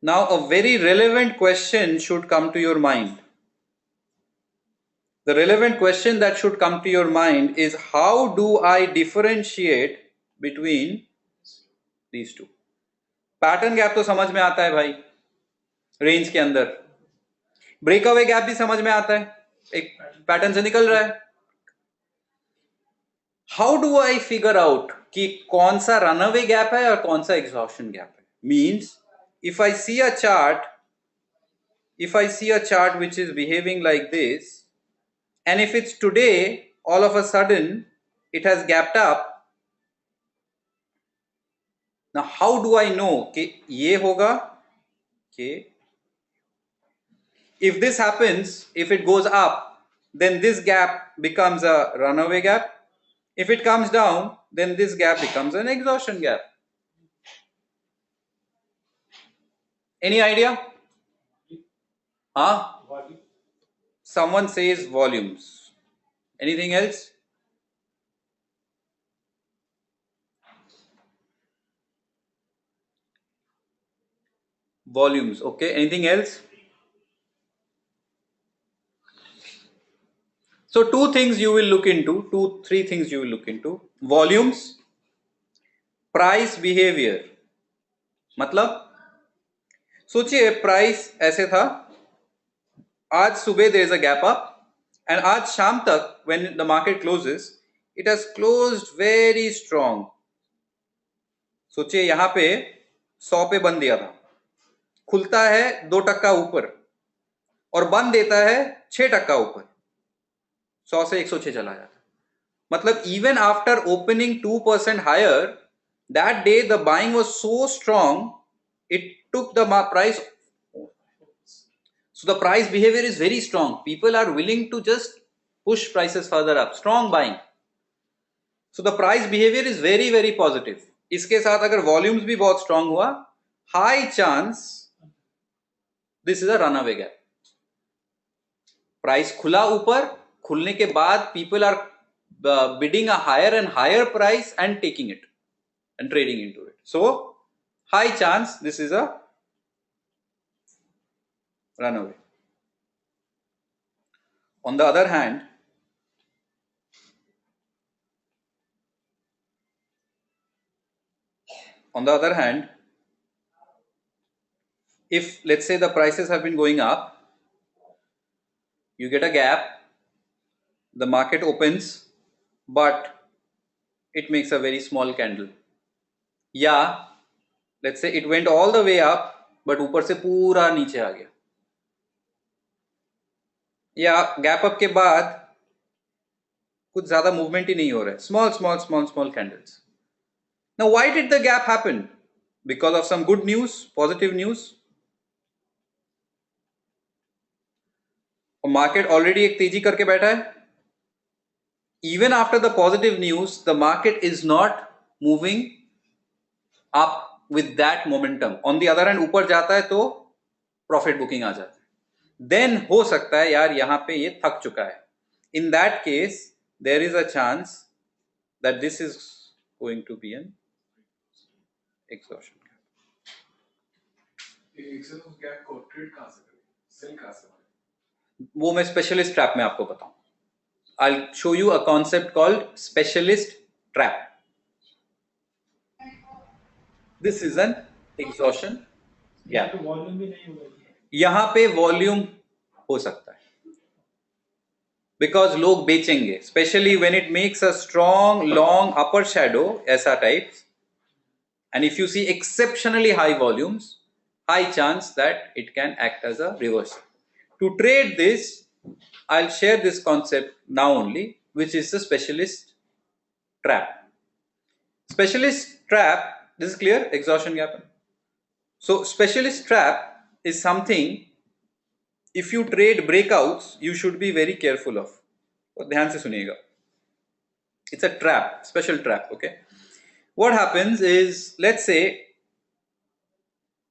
Now a very relevant question should come to your mind. The relevant question that should come to your mind is, how do I differentiate between these two? Pattern gap तो समझ में आता है भाई, range के अंदर। Breakaway gap भी समझ में आता है, एक पैटर्न से निकल रहा है। How do I figure out कि कौन सा रनअवे गैप है और कौन सा एग्जॉशन गैप है? Means if I see a chart, which is behaving like this, and if it's today, all of a sudden it has gapped up, now how do I know कि ये होगा कि if this happens, if it goes up, then this gap becomes a runaway gap. If it comes down, then this gap becomes an exhaustion gap. Any idea? Someone says volumes. Anything else? Volumes. Okay. Anything else? So three things you will look into. Volumes, price behavior. मतलब सोचिए, price ऐसे था, आज सुबह there is a gap up, and आज शाम तक when the market closes, it has closed very strong. सोचिए यहां पे 100 पे बंद दिया था, खुलता है 2% ऊपर और बंद देता है 6% ऊपर, 100 से 106 चला जाता। मतलब even after opening 2% higher, that day the buying was so strong, it took the price So the price behavior is very strong. People are willing to just push prices further up. Strong buying. So the price behavior is very very positive. इसके साथ अगर volumes भी बहुत strong हुआ, high chance this is a runaway gap. Price खुला ऊपर, खुलने के बाद people are bidding a higher and higher price and taking it and trading into it. So high chance this is a runaway. On the other hand, if let's say the prices have been going up, you get a gap, the market opens, but it makes a very small candle. Yeah, let's say it went all the way up, but ऊपर से पूरा नीचे आ गया. या gap up के बाद कुछ ज्यादा मूवमेंट ही नहीं हो रहा है. Small candles. Now why did the gap happen? Because of some good news, positive news? और मार्केट ऑलरेडी एक तेजी करके बैठा है. Even after the positive news, the market is not moving up with that momentum. On the other hand, ऊपर जाता है तो प्रॉफिट बुकिंग आ जाता है. Then हो सकता है यार यहाँ पे ये थक चुका है. In that case, there is a chance that this is going to be an exhaustion gap. Excel gap को ट्रेड कहां से करें, सेल कहां से करें? वो मैं स्पेशलिस्ट ट्रैप में आपको बताऊं. I'll show you a concept called specialist trap. This is an exhaustion gap. Volume भी नहीं होगा. यहां पे वॉल्यूम हो सकता है बिकॉज लोग बेचेंगे, specially when it makes a strong long upper shadow ऐसा type, and if you see exceptionally high volumes, high chance that it can act as a reversal. To trade this, I'll share this concept now only, which is the specialist trap. Specialist trap, this is clear, exhaustion gap. So specialist trap is something, if you trade breakouts, you should be very careful of. तो ध्यान से सुनिएगा. It's a trap, special trap, okay? What happens is, let's say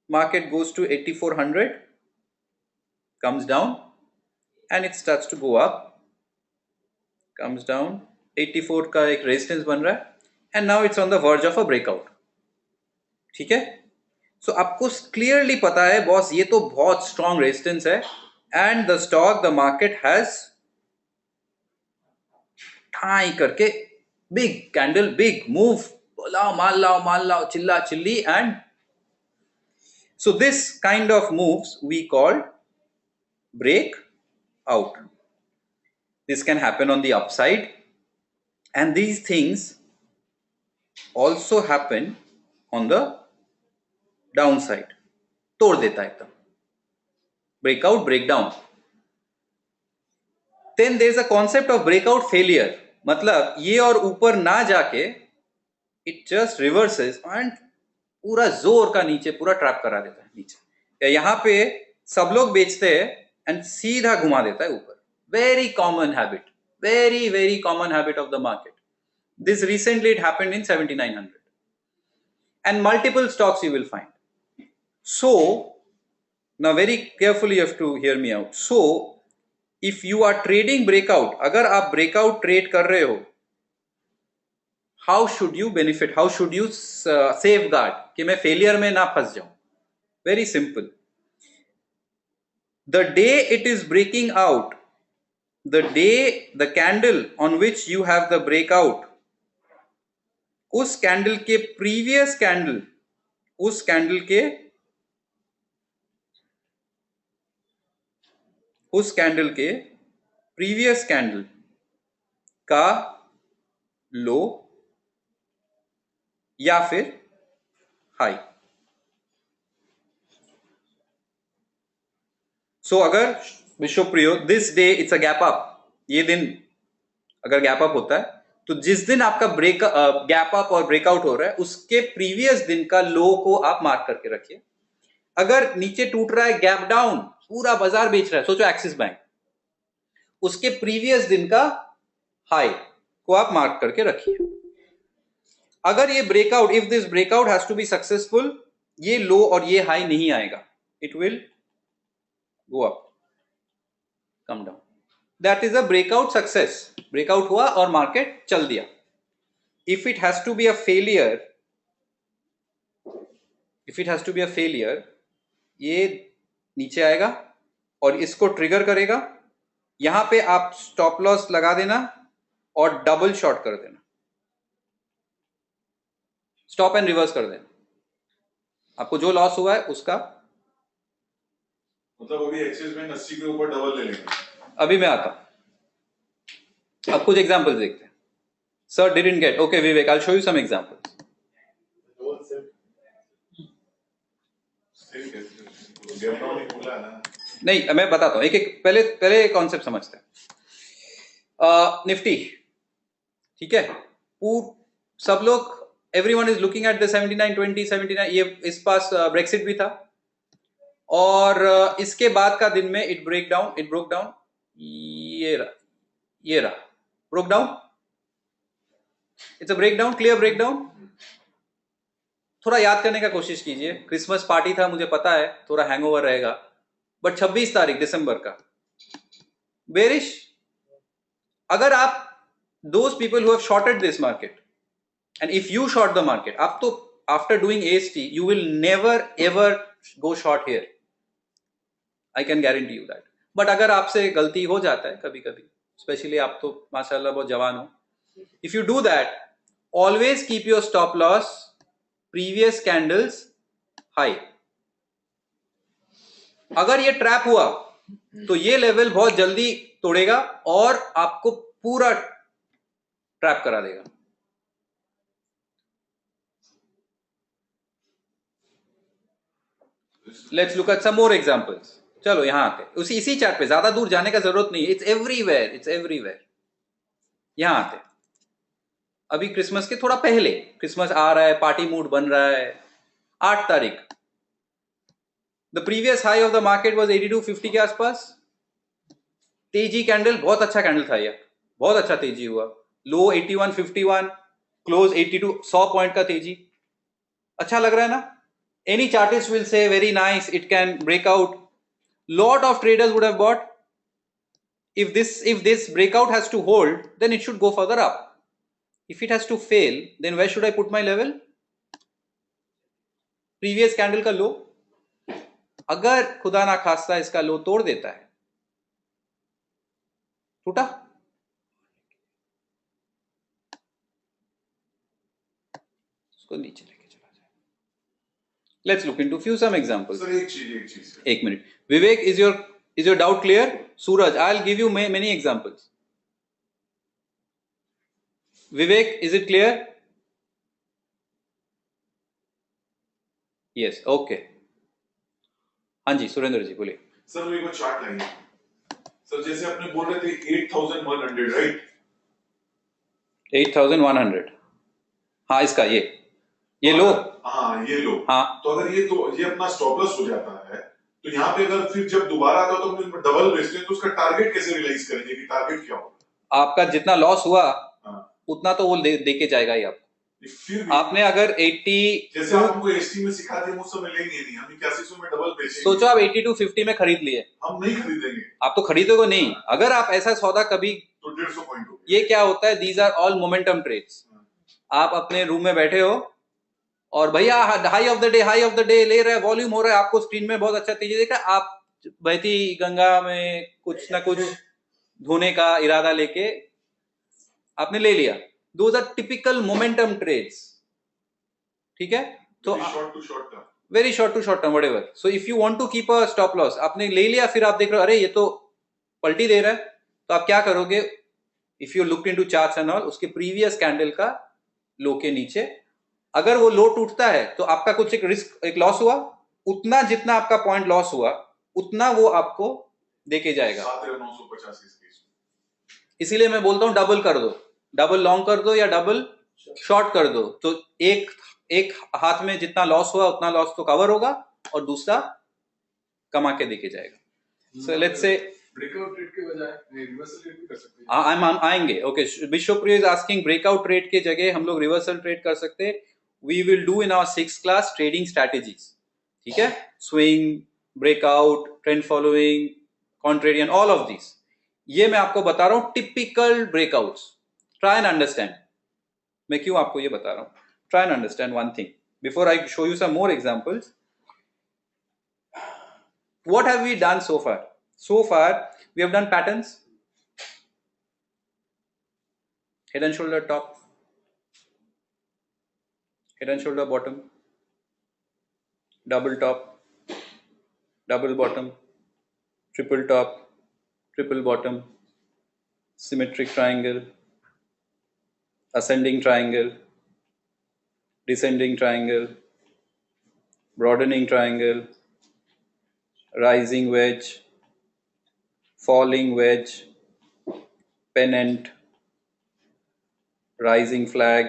market goes to 8400, comes down, and it starts to go up, comes down, 84 का एक resistance बन रहा है, and now it's on the verge of a breakout. ठीक है? So आपको clearly पता है बॉस ये तो बहुत स्ट्रॉन्ग रेजिस्टेंस है, and the stock, the market has ठाई करके big candle, big move, लाओ माल लाओ चिल्ला chilli, and so this kind of moves we call break out. This can happen on the upside, and these things also happen on the downside. तोड़ देता है एकदम. Breakout, breakdown. Then there is a concept of breakout failure. मतलब ये और ऊपर ना जाके it just reverses and पूरा जोर का नीचे पूरा ट्रैप करा देता है नीचे. या यहाँ पे सब लोग बेचते हैं and सीधा घुमा देता है ऊपर. Very common habit, very common habit of the market. This recently it happened in 7900, and multiple stocks you will find. So now very carefully you have to hear me out. So if you are trading breakout, अगर आप breakout trade कर रहे हो, how should you benefit? How should you safeguard कि मैं failure में ना फंस जाऊं? Very simple. The day it is breaking out, the day the candle on which you have the breakout, उस कैंडल के प्रीवियस कैंडल, उस कैंडल के प्रीवियस कैंडल का लो या फिर हाई. सो अगर Vishwapriyo this day it's a gap up, ये दिन अगर गैप अप होता है तो जिस दिन आपका गैप अप और ब्रेकआउट हो रहा है उसके प्रीवियस दिन का लो को आप मार्क करके रखिए. अगर नीचे टूट रहा है गैप डाउन, पूरा बाजार बेच रहा है, सोचो एक्सिस बैंक, उसके प्रीवियस दिन का हाई को आप मार्क करके रखिए। अगर ये breakout, if this breakout has to be successful, ये लो और ये हाई नहीं आएगा, it will go up, come down, that is a breakout success, breakout हुआ और मार्केट चल दिया। If it has to be a failure, ये नीचे आएगा और इसको ट्रिगर करेगा, यहां पे आप स्टॉप लॉस लगा देना और डबल शॉर्ट कर देना, स्टॉप एंड रिवर्स कर देना, आपको जो लॉस हुआ है उसका। मतलब अभी एक्सिस बैंक 80 के ऊपर डबल ले लेंगे। अभी मैं आता हूं, अब कुछ एग्जांपल्स देखते हैं। Sir didn't get, okay Vivek, I will show you some examples. नहीं, मैं बताता हूं, एक एक पहले कॉन्सेप्ट समझते हैं। निफ्टी, ठीक है, सब लोग, everyone is looking at the 7920 79, ये इस पास ब्रेक्सिट भी था और इसके बाद का दिन में इट ब्रोक डाउन, ये रहा broke down, it's a breakdown, clear breakdown. थोड़ा याद करने का कोशिश कीजिए, क्रिसमस पार्टी था, मुझे पता है थोड़ा हैंगओवर रहेगा, बट 26 तारीख दिसंबर का बेरिश। अगर आप those people who have shorted this market and if you short the market, आप तो after doing AST you will never ever go short here, I can guarantee you that. But अगर आपसे गलती हो जाता है कभी कभी, स्पेशली आप तो माशाल्लाह बहुत जवान हो, if you do that, always keep your stop loss previous candles high। अगर ये ट्रैप हुआ तो ये लेवल बहुत जल्दी तोड़ेगा और आपको पूरा ट्रैप करा देगा। Let's look at some more examples. चलो यहां आते, इसी चार्ट पे, ज्यादा दूर जाने का जरूरत नहीं है, इट्स एवरीवेयर। यहां आते, अभी क्रिसमस के थोड़ा पहले, क्रिसमस आ रहा है, पार्टी मूड बन रहा है, 8 तारीख, the previous high of the market was 8250 के आसपास, तेजी कैंडल, बहुत अच्छा कैंडल था ये, बहुत अच्छा तेजी हुआ, लो 8151, क्लोज 82, 100 पॉइंट का तेजी, अच्छा लग रहा है ना। Any chartist will say very nice, it can break out, lot of traders would have bought. if this breakout has to hold, then it should go further up. If it has to fail, then where should I put my level? Previous candle का लो, अगर खुदा ना खास्ता इसका लो तोड़ देता है, टूटा, उसको नीचे लेके चला जाए। Let's look into few some examples. Sir एक चीज एक minute, Vivek, is your doubt clear? Suraj, I'll give you many examples. Vivek, is it clear? Yes, okay. हाँ जी, सुरेंद्र जी बोलिए। सर मेरे को चार्ट लाइए सर, जैसे आपने बोल रहे थे 8100, राइट? 8100, हाँ, इसका ये लो, हाँ ये लो, हाँ, तो अगर ये अपना स्टॉप लॉस हो जाता है, तो यहाँ पे अगर फिर जब दोबारा आता है तो डबल बेचते हैं, तो उसका टारगेट कैसे रियलाइज करेंगे कि टारगेट क्या होगा? आपका जितना लॉस हुआ हाँ। उतना तो वो दे के जाएगा ही आपको। फिर आपने अगर 80, जैसे आप हमको एसटी में सिखा दिए, मुझसे में लेंगे नहीं, हम 8100 में डबल बेचेंगे। सोचो आप 8250 में खरीद लिए, हम नहीं खरीदेंगे। आप तो खरीदोगे नहीं। अगर आप ऐसा सौदा कभी, तो 150 पॉइंट हो, ये क्या होता है, these are all momentum trades. आप अपने रूम में बैठे हो और भैया हाई ऑफ द डे ले रहे हैं, वॉल्यूम हो रहा है, आपको स्क्रीन में बहुत अच्छा तेजी दिख रहा है, आप बहती गंगा में कुछ ना कुछ धोने का इरादा लेके आपने ले लिया। Those are typical momentum trades, ठीक है। तो short to short term, very short to short term, whatever. So if you want to keep a stop loss, आपने ले लिया, फिर आप देख रहे हो अरे ये तो पलटी दे रहा है, तो आप क्या करोगे? If you look into charts and all, उसके प्रीवियस कैंडल का लो के नीचे अगर वो लो टूटता है तो आपका कुछ एक रिस्क, एक लॉस हुआ, उतना जितना आपका पॉइंट लॉस हुआ उतना वो आपको देके जाएगा। 7985। इसीलिए मैं बोलता हूं डबल कर दो, डबल लॉन्ग कर दो या डबल शॉर्ट कर दो, तो एक हाथ में जितना लॉस हुआ उतना लॉस तो कवर होगा और दूसरा कमा के देके जाएगा। So let's say breakout trade के बजाय रिवर्सल ट्रेड भी कर सकते हैं। हम आएंगे। Okay, Vishwapriya is asking breakout trade के जगह हम लोग रिवर्सल ट्रेड कर सकते हैं। We will do in our 6th class trading strategies, ठीक है? Swing, breakout, trend following, contrarian, all of this. ये मैं आपको बता रहा हूं typical breakouts. Try and understand मैं क्यों आपको ये बता रहा हूं। Try and understand one thing before I show you some more examples. What have we done so far? So far, we have done patterns, head and shoulder top, head and shoulder bottom, double top, double bottom, triple top, triple bottom, symmetric triangle, ascending triangle, descending triangle, broadening triangle, rising wedge, falling wedge, pennant, rising flag,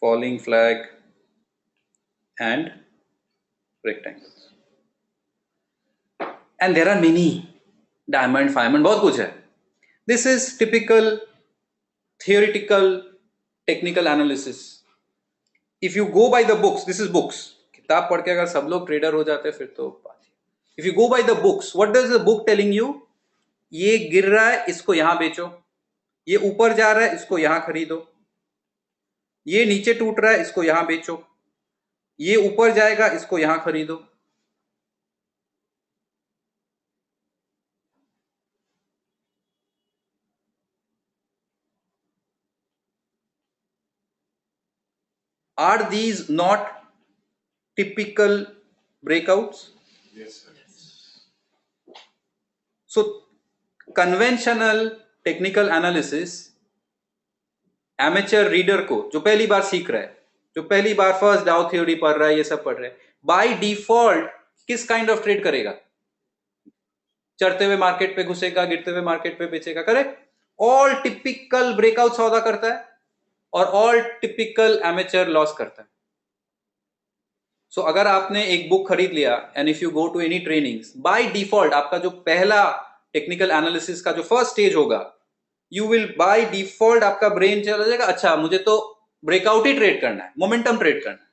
falling flag, and rectangles. And there are many diamond, fireman, बहुत कुछ है. This is typical theoretical technical analysis. If you go by the books, this is books. किताब पढ़ के अगर सब लोग trader हो जाते फिर तो बात है। If you go by the books, what does the book telling you? ये गिर रहा है, इसको यहां बेचो। ये ऊपर जा रहा है, इसको यहां खरीदो। ये नीचे टूट रहा है, इसको यहां बेचो। ये ऊपर जाएगा, इसको यहां खरीदो। Are these not typical breakouts? Yes, sir. So conventional technical analysis amateur reader को जो पहली बार सीख रहा है, जो पहली बार फर्स्ट डाउ थ्योरी पढ़ रहा है, ये सब पढ़ रहा है, बाय डिफॉल्ट किस काइंड ऑफ ट्रेड करेगा? चढ़ते हुए मार्केट पे घुसेगा, गिरते हुए मार्केट पे बेचेगा, करेक्ट? ऑल टिपिकल ब्रेकआउट सौदा करता है और ऑल टिपिकल एमेचर लॉस करता है। सो अगर आपने एक बुक खरीद लिया and if you go to any trainings, by default आपका जो पहला टेक्निकल एनालिसिस का जो फर्स्ट स्टेज होगा, यू विल बाय डिफॉल्ट आपका ब्रेन चला जाएगा, अच्छा मुझे तो ब्रेकआउट ही ट्रेड करना है, मोमेंटम ट्रेड करना है।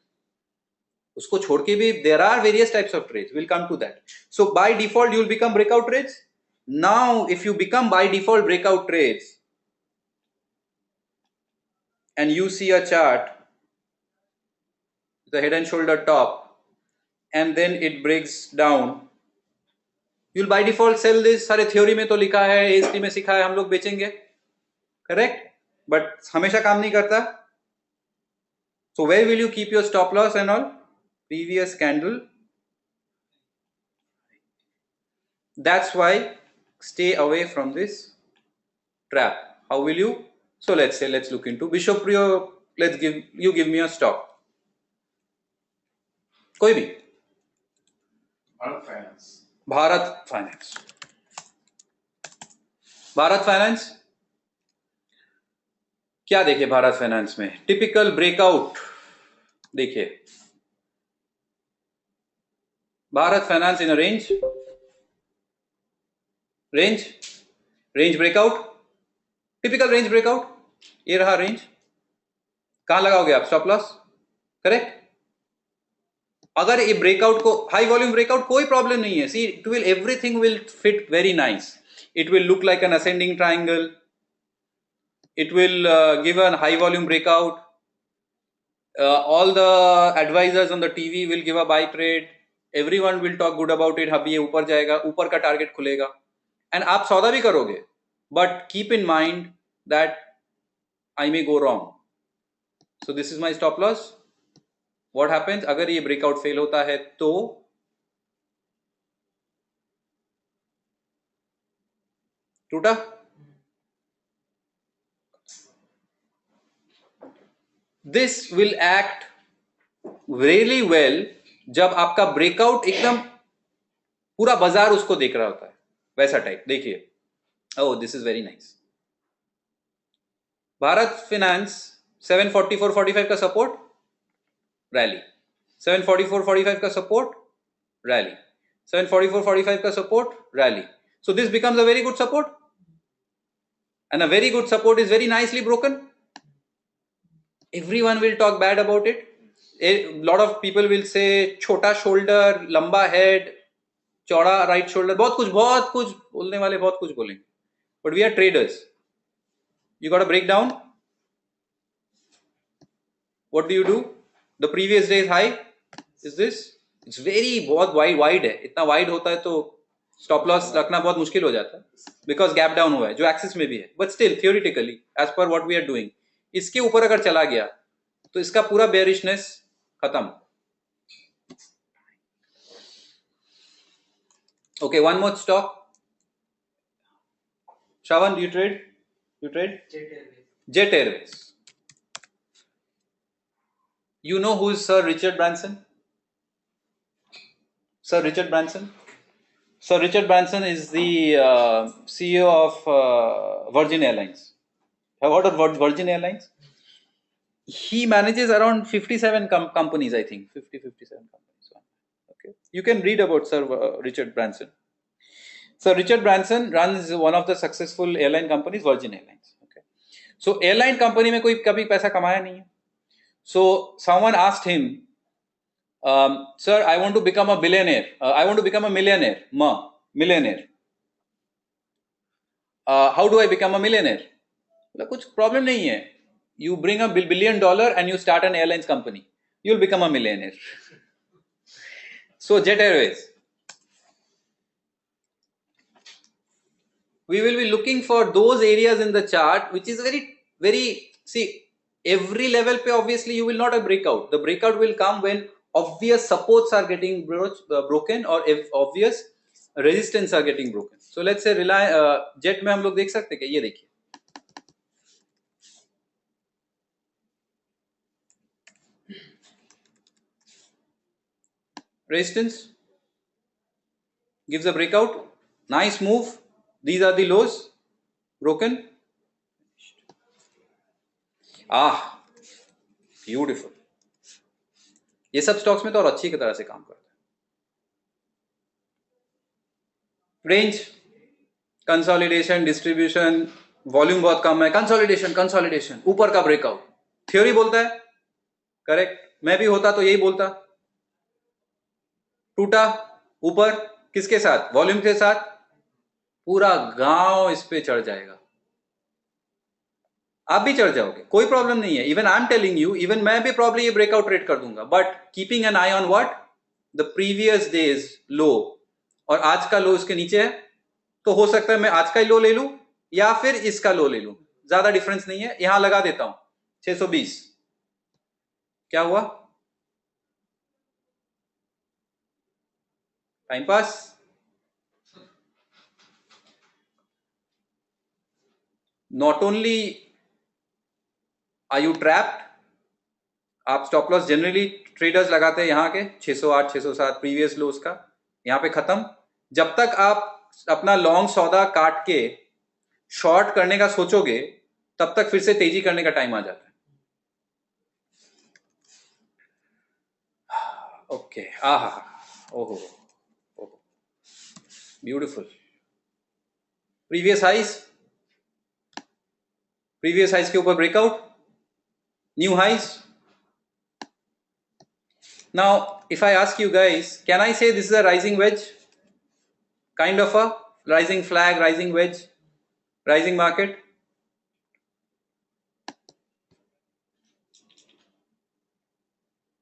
उसको छोड़ के भी there are various types of trades, will come to that. So by default you will become breakout trades. Now if you become by default breakout trades and you see a chart, the head and shoulder top, and then it breaks down, you'll by default sell this. सारे theory में तो लिखा है, AST में सिखा है, हम लोग बेचेंगे, करेक्ट? बट हमेशा काम नहीं करता। So where will you keep your stop loss and all? Previous candle. That's why stay away from this trap. How will you? So let's look into Bishoprio. Give me a stop. कोई भी। Bharat finance. Bharat finance. Bharat finance क्या देखिए Bharat finance में typical breakout देखिए। Bharat finance इन अ range breakout, typical range breakout. ये रहा range, कहां लगाओगे आप स्टॉप लॉस, करेक्ट? अगर ये ब्रेकआउट को हाई वॉल्यूम ब्रेकआउट कोई प्रॉब्लम नहीं है। See it will, everything will fit very nice. It will look like an ascending triangle, it will give a high volume breakout. All the advisors on the TV will give a buy trade. Everyone will talk good about it. अभी ये ऊपर जाएगा, ऊपर का target खुलेगा, and आप सौदा भी करोगे, but keep in mind that I may go wrong. So this is my stop loss. What happens अगर ये ब्रेकआउट फेल होता है तो टूटा। This will act really well जब आपका ब्रेकआउट एकदम पूरा बाजार उसको देख रहा होता है, वैसा टाइप। देखिए, oh this is very nice. Bharat finance 744.45 का सपोर्ट, रैली। 744.45 का सपोर्ट, रैली। 744, 45 का support, rally. So this becomes a very good support. And a very good support is very nicely broken. Everyone will talk bad about it. A lot of people will say छोटा shoulder, लंबा head, चौड़ा right shoulder, बहुत कुछ बोलने वाले बहुत कुछ बोलेंगे. But we are traders. You got to break down. What do? The previous day's high is this. It's very बहुत wide है. इतना wide होता है तो stop loss रखना बहुत मुश्किल हो जाता है. Because gap down हुआ है, जो axis में भी है. But still, theoretically, as per what we are doing, इसके ऊपर अगर चला गया, तो इसका पूरा bearishness खत्म. Okay, one more stock. Shravan, do you trade? You trade? Jet Airways. Jet Airways. You know who is Sir Richard Branson? Sir Richard Branson? Sir Richard Branson is the CEO of Virgin Airlines. Have you heard of Virgin Airlines? He manages around 57 companies, I think. 57 companies. Okay. You can read about Sir Richard Branson. Sir Richard Branson runs one of the successful airline companies, Virgin Airlines. Okay. So airline company में कोई कभी पैसा कमाया नहीं है. So someone asked him, sir, I want to become a billionaire. I want to become a millionaire. Millionaire. How do I become a millionaire? कुछ problem नहीं है. You bring $1 billion and you start an airlines company. You'll become a millionaire. So Jet Airways. We will be looking for those areas in the chart which is very, see, every level pe obviously you will not have breakout. The breakout will come when obvious supports are getting broken or if obvious resistance are getting broken. So let's say Jet में हम लोग देख सकते हैं क्या? ये देखिए. Resistance gives a breakout. Nice move. These are the lows. Broken. Beautiful. ये सब स्टॉक्स में तो और अच्छी तरह से काम करता है. रेंज, कंसोलिडेशन, डिस्ट्रीब्यूशन, वॉल्यूम बहुत कम है. कंसोलिडेशन, ऊपर का ब्रेकआउट. थ्योरी बोलता है, करेक्ट. मैं भी होता तो यही बोलता. टूटा ऊपर, किसके साथ? वॉल्यूम के साथ. पूरा गांव इस पे चढ़ जाएगा. आप भी चढ़ जाओगे, कोई प्रॉब्लम नहीं है. Even I am telling you, even मैं भी प्रॉब्लम ये ब्रेकआउट ट्रेड कर दूंगा. But keeping an eye on what? The previous day's low. और आज का लो इसके नीचे है, तो हो सकता है मैं आज का ही लो ले लूं या फिर इसका लो ले लूं. ज्यादा डिफरेंस नहीं है. यहां लगा देता हूं 620. क्या हुआ? Time pass. Not only are you trapped, आप स्टॉप लॉस जनरली ट्रेडर्स लगाते हैं यहाँ के 608, 607 प्रीवियस लोस का. यहाँ पे खत्म. जब तक आप अपना लॉन्ग सौदा काट के शॉर्ट करने का सोचोगे, तब तक फिर से तेजी करने का टाइम आ जाता है. ओके. ओहो, ब्यूटिफुल. प्रीवियस हाइज के ऊपर breakout, new highs. Now, if I ask you guys, can I say this is a rising wedge? Kind of a rising flag, rising wedge, rising market?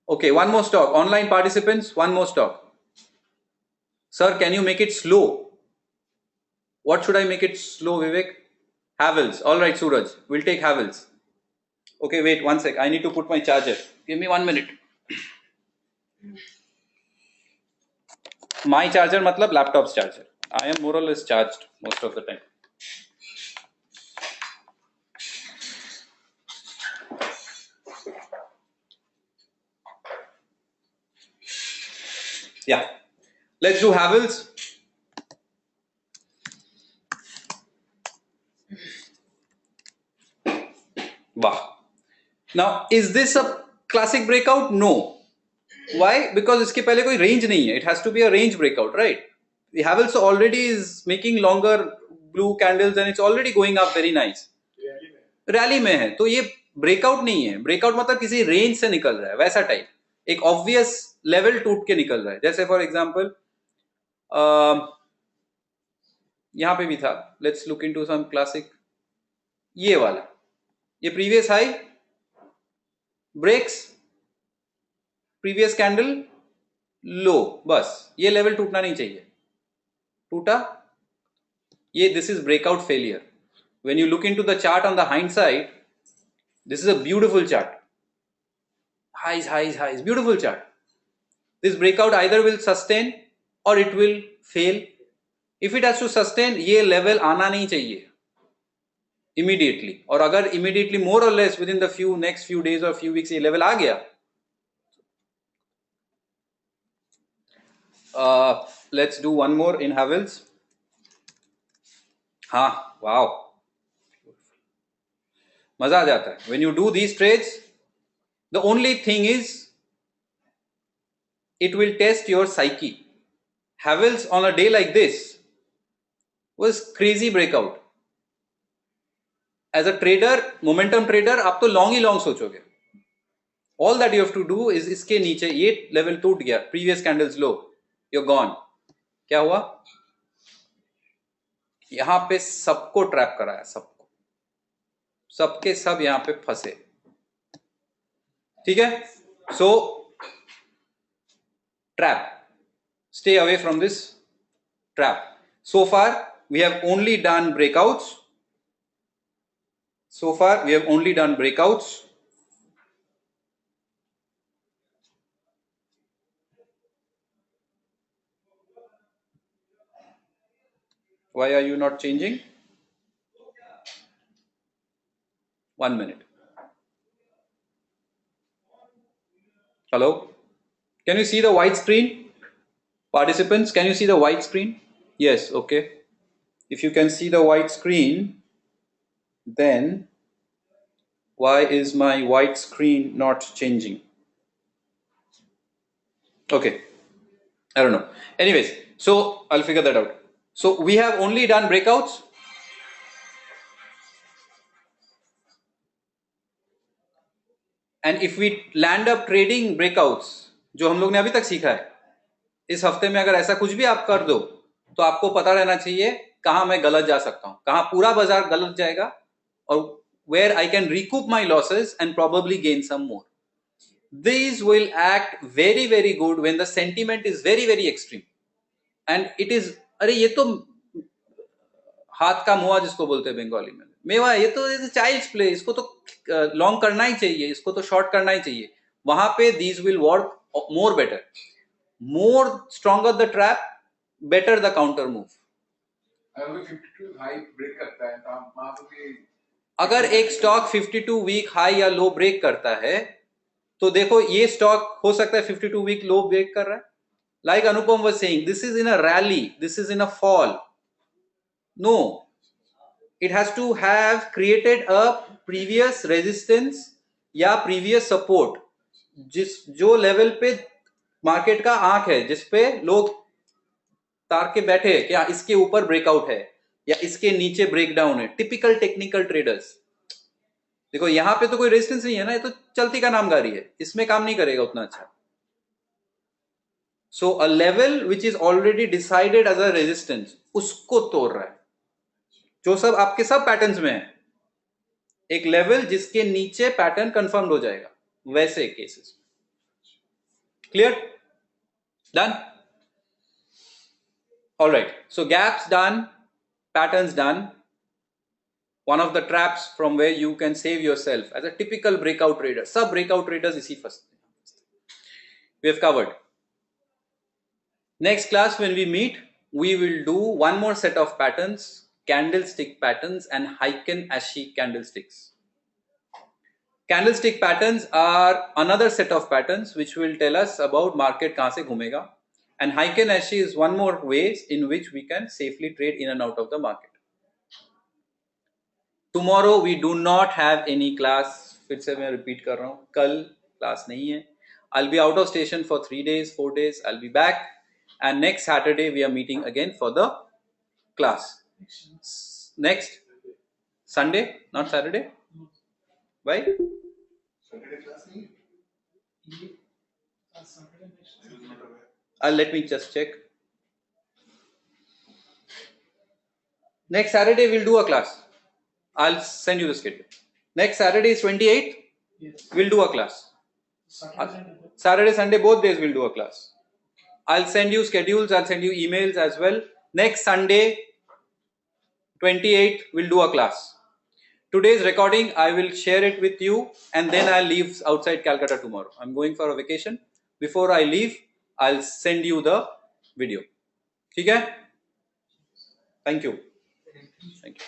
Okay, one more stock. Online participants, one more stock. Sir, can you make it slow? What should I make it slow, Vivek? Havels. All right, Suraj. We'll take Havels. Okay, wait one sec. I need to put my charger. Give me 1 minute. My charger matlab laptop's charger. I am more or less charged most of the time. Yeah. Let's do Havels. Wow. Now, is this a classic breakout? No. Why? Because इसके पहले कोई range नहीं है. It has to be a range breakout, right? The Havells already is making longer blue candles and it's already going up very nice. Rally में है, तो ये breakout नहीं है. ब्रेकआउट मतलब किसी रेंज से निकल रहा है, वैसा टाइप. एक ऑब्वियस लेवल टूट के निकल रहा है. जैसे फॉर एग्जांपल यहां पे भी था. Let's look into some classic. ये वाला, ये previous high breaks, previous candle low, बस ये लेवल टूटना नहीं चाहिए. टूटा, ये this is breakout failure. When you look into the chart on the hind side, this is a beautiful chart. Highs, highs, highs, beautiful chart. This breakout either will sustain or it will fail. If it has to sustain, ये level आना नहीं चाहिए immediately. और अगर immediately more or less within the next few days or few weeks ये level आ गया, let's do one more in Havells. हाँ, wow. मजा आ जाता है. When you do these trades, the only thing is it will test your psyche. Havells on a day like this was crazy breakout. As a trader, momentum trader, आप तो long ही long सोचोगे. All that you have to do is इसके नीचे ये level टूट गया, previous candles low, you're gone. क्या हुआ? यहां पे सबको ट्रैप कराया, सबको, सबके सब यहां पे फंसे. ठीक है? So trap, stay away from this trap. So far we have only done breakouts. So far we have only done breakouts. Why are you not changing? 1 minute. Hello? Can you see the white screen? Participants, can you see the white screen? Yes, okay. If you can see the white screen, then why is my white screen not changing? Okay, I don't know. Anyways, so I'll figure that out. So we have only done breakouts. And if we land up trading breakouts, जो हम लोग ने अभी तक सीखा है, इस हफ्ते में अगर ऐसा कुछ भी आप कर दो, तो आपको पता रहना चाहिए कहां मैं गलत जा सकता हूं, कहां पूरा बाजार गलत जाएगा, और where I can recoup my losses and probably gain some more. These will act very very good when the sentiment is very very extreme and it is, अरे ये तो हाथ का मुआ जिसको बोलते हैं बंगाली में, मेवा, ये तो चाइल्ड्स प्ले, इसको तो लॉन्ग करना ही चाहिए, इसको तो शॉर्ट करना ही चाहिए. वहां पे these will work more better. More stronger the trap, better the counter move. अगर 52 हाई ब्रेक करता है तो आप वहां पे, अगर एक स्टॉक 52 वीक हाई या लो ब्रेक करता है, तो देखो ये स्टॉक हो सकता है 52 वीक लो ब्रेक कर रहा है. Like Anupam was saying, this is in a rally, this is in a fall. No, it has to have created a previous resistance या previous support, जो लेवल पे मार्केट का आंख है, जिसपे लोग तार के बैठे क्या इसके ऊपर ब्रेकआउट है या इसके नीचे ब्रेकडाउन है. Typical technical traders. देखो यहां पे तो कोई रेजिस्टेंस नहीं है ना, ये तो चलती का नामगारी है, इसमें काम नहीं करेगा उतना अच्छा. So a level which is already decided as a resistance, उसको तोड़ रहा है, जो सब आपके सब पैटर्न्स में है. एक लेवल जिसके नीचे पैटर्न कंफर्म हो जाएगा, वैसे cases. Clear? Done? All right, so gaps done, patterns done. One of the traps from where you can save yourself as a typical breakout trader. Sub breakout traders इसी फंसते. We have covered. Next class when we meet, we will do one more set of patterns, candlestick patterns and Heiken-Ashi candlesticks. Candlestick patterns are another set of patterns which will tell us about market कहां से घूमेगा. And Heiken-Ashi is one more ways in which we can safely trade in and out of the market. Tomorrow we do not have any class. फिर से मैं repeat कर रहा हूं, कल क्लास नहीं है. I'll be out of station for 3 days, 4 days. I'll be back, and next Saturday we are meeting again for the class. Next Sunday, not Saturday. Why? Saturday class नहीं है? Let me just check. Next Saturday we'll do a class. I'll send you the schedule. Next Saturday is 28th. Yes. We'll do a class. Saturday, Sunday, both days we'll do a class. I'll send you schedules. I'll send you emails as well. Next Sunday, 28th, we'll do a class. Today's recording, I will share it with you, and then I'll leave outside Calcutta tomorrow. I'm going for a vacation. Before I leave, I'll send you the video. Okay? Thank you. Thank you.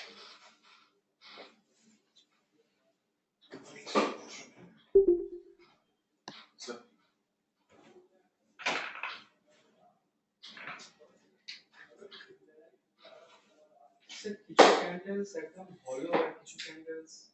Sir, tissue candles at the hollow and tissue candles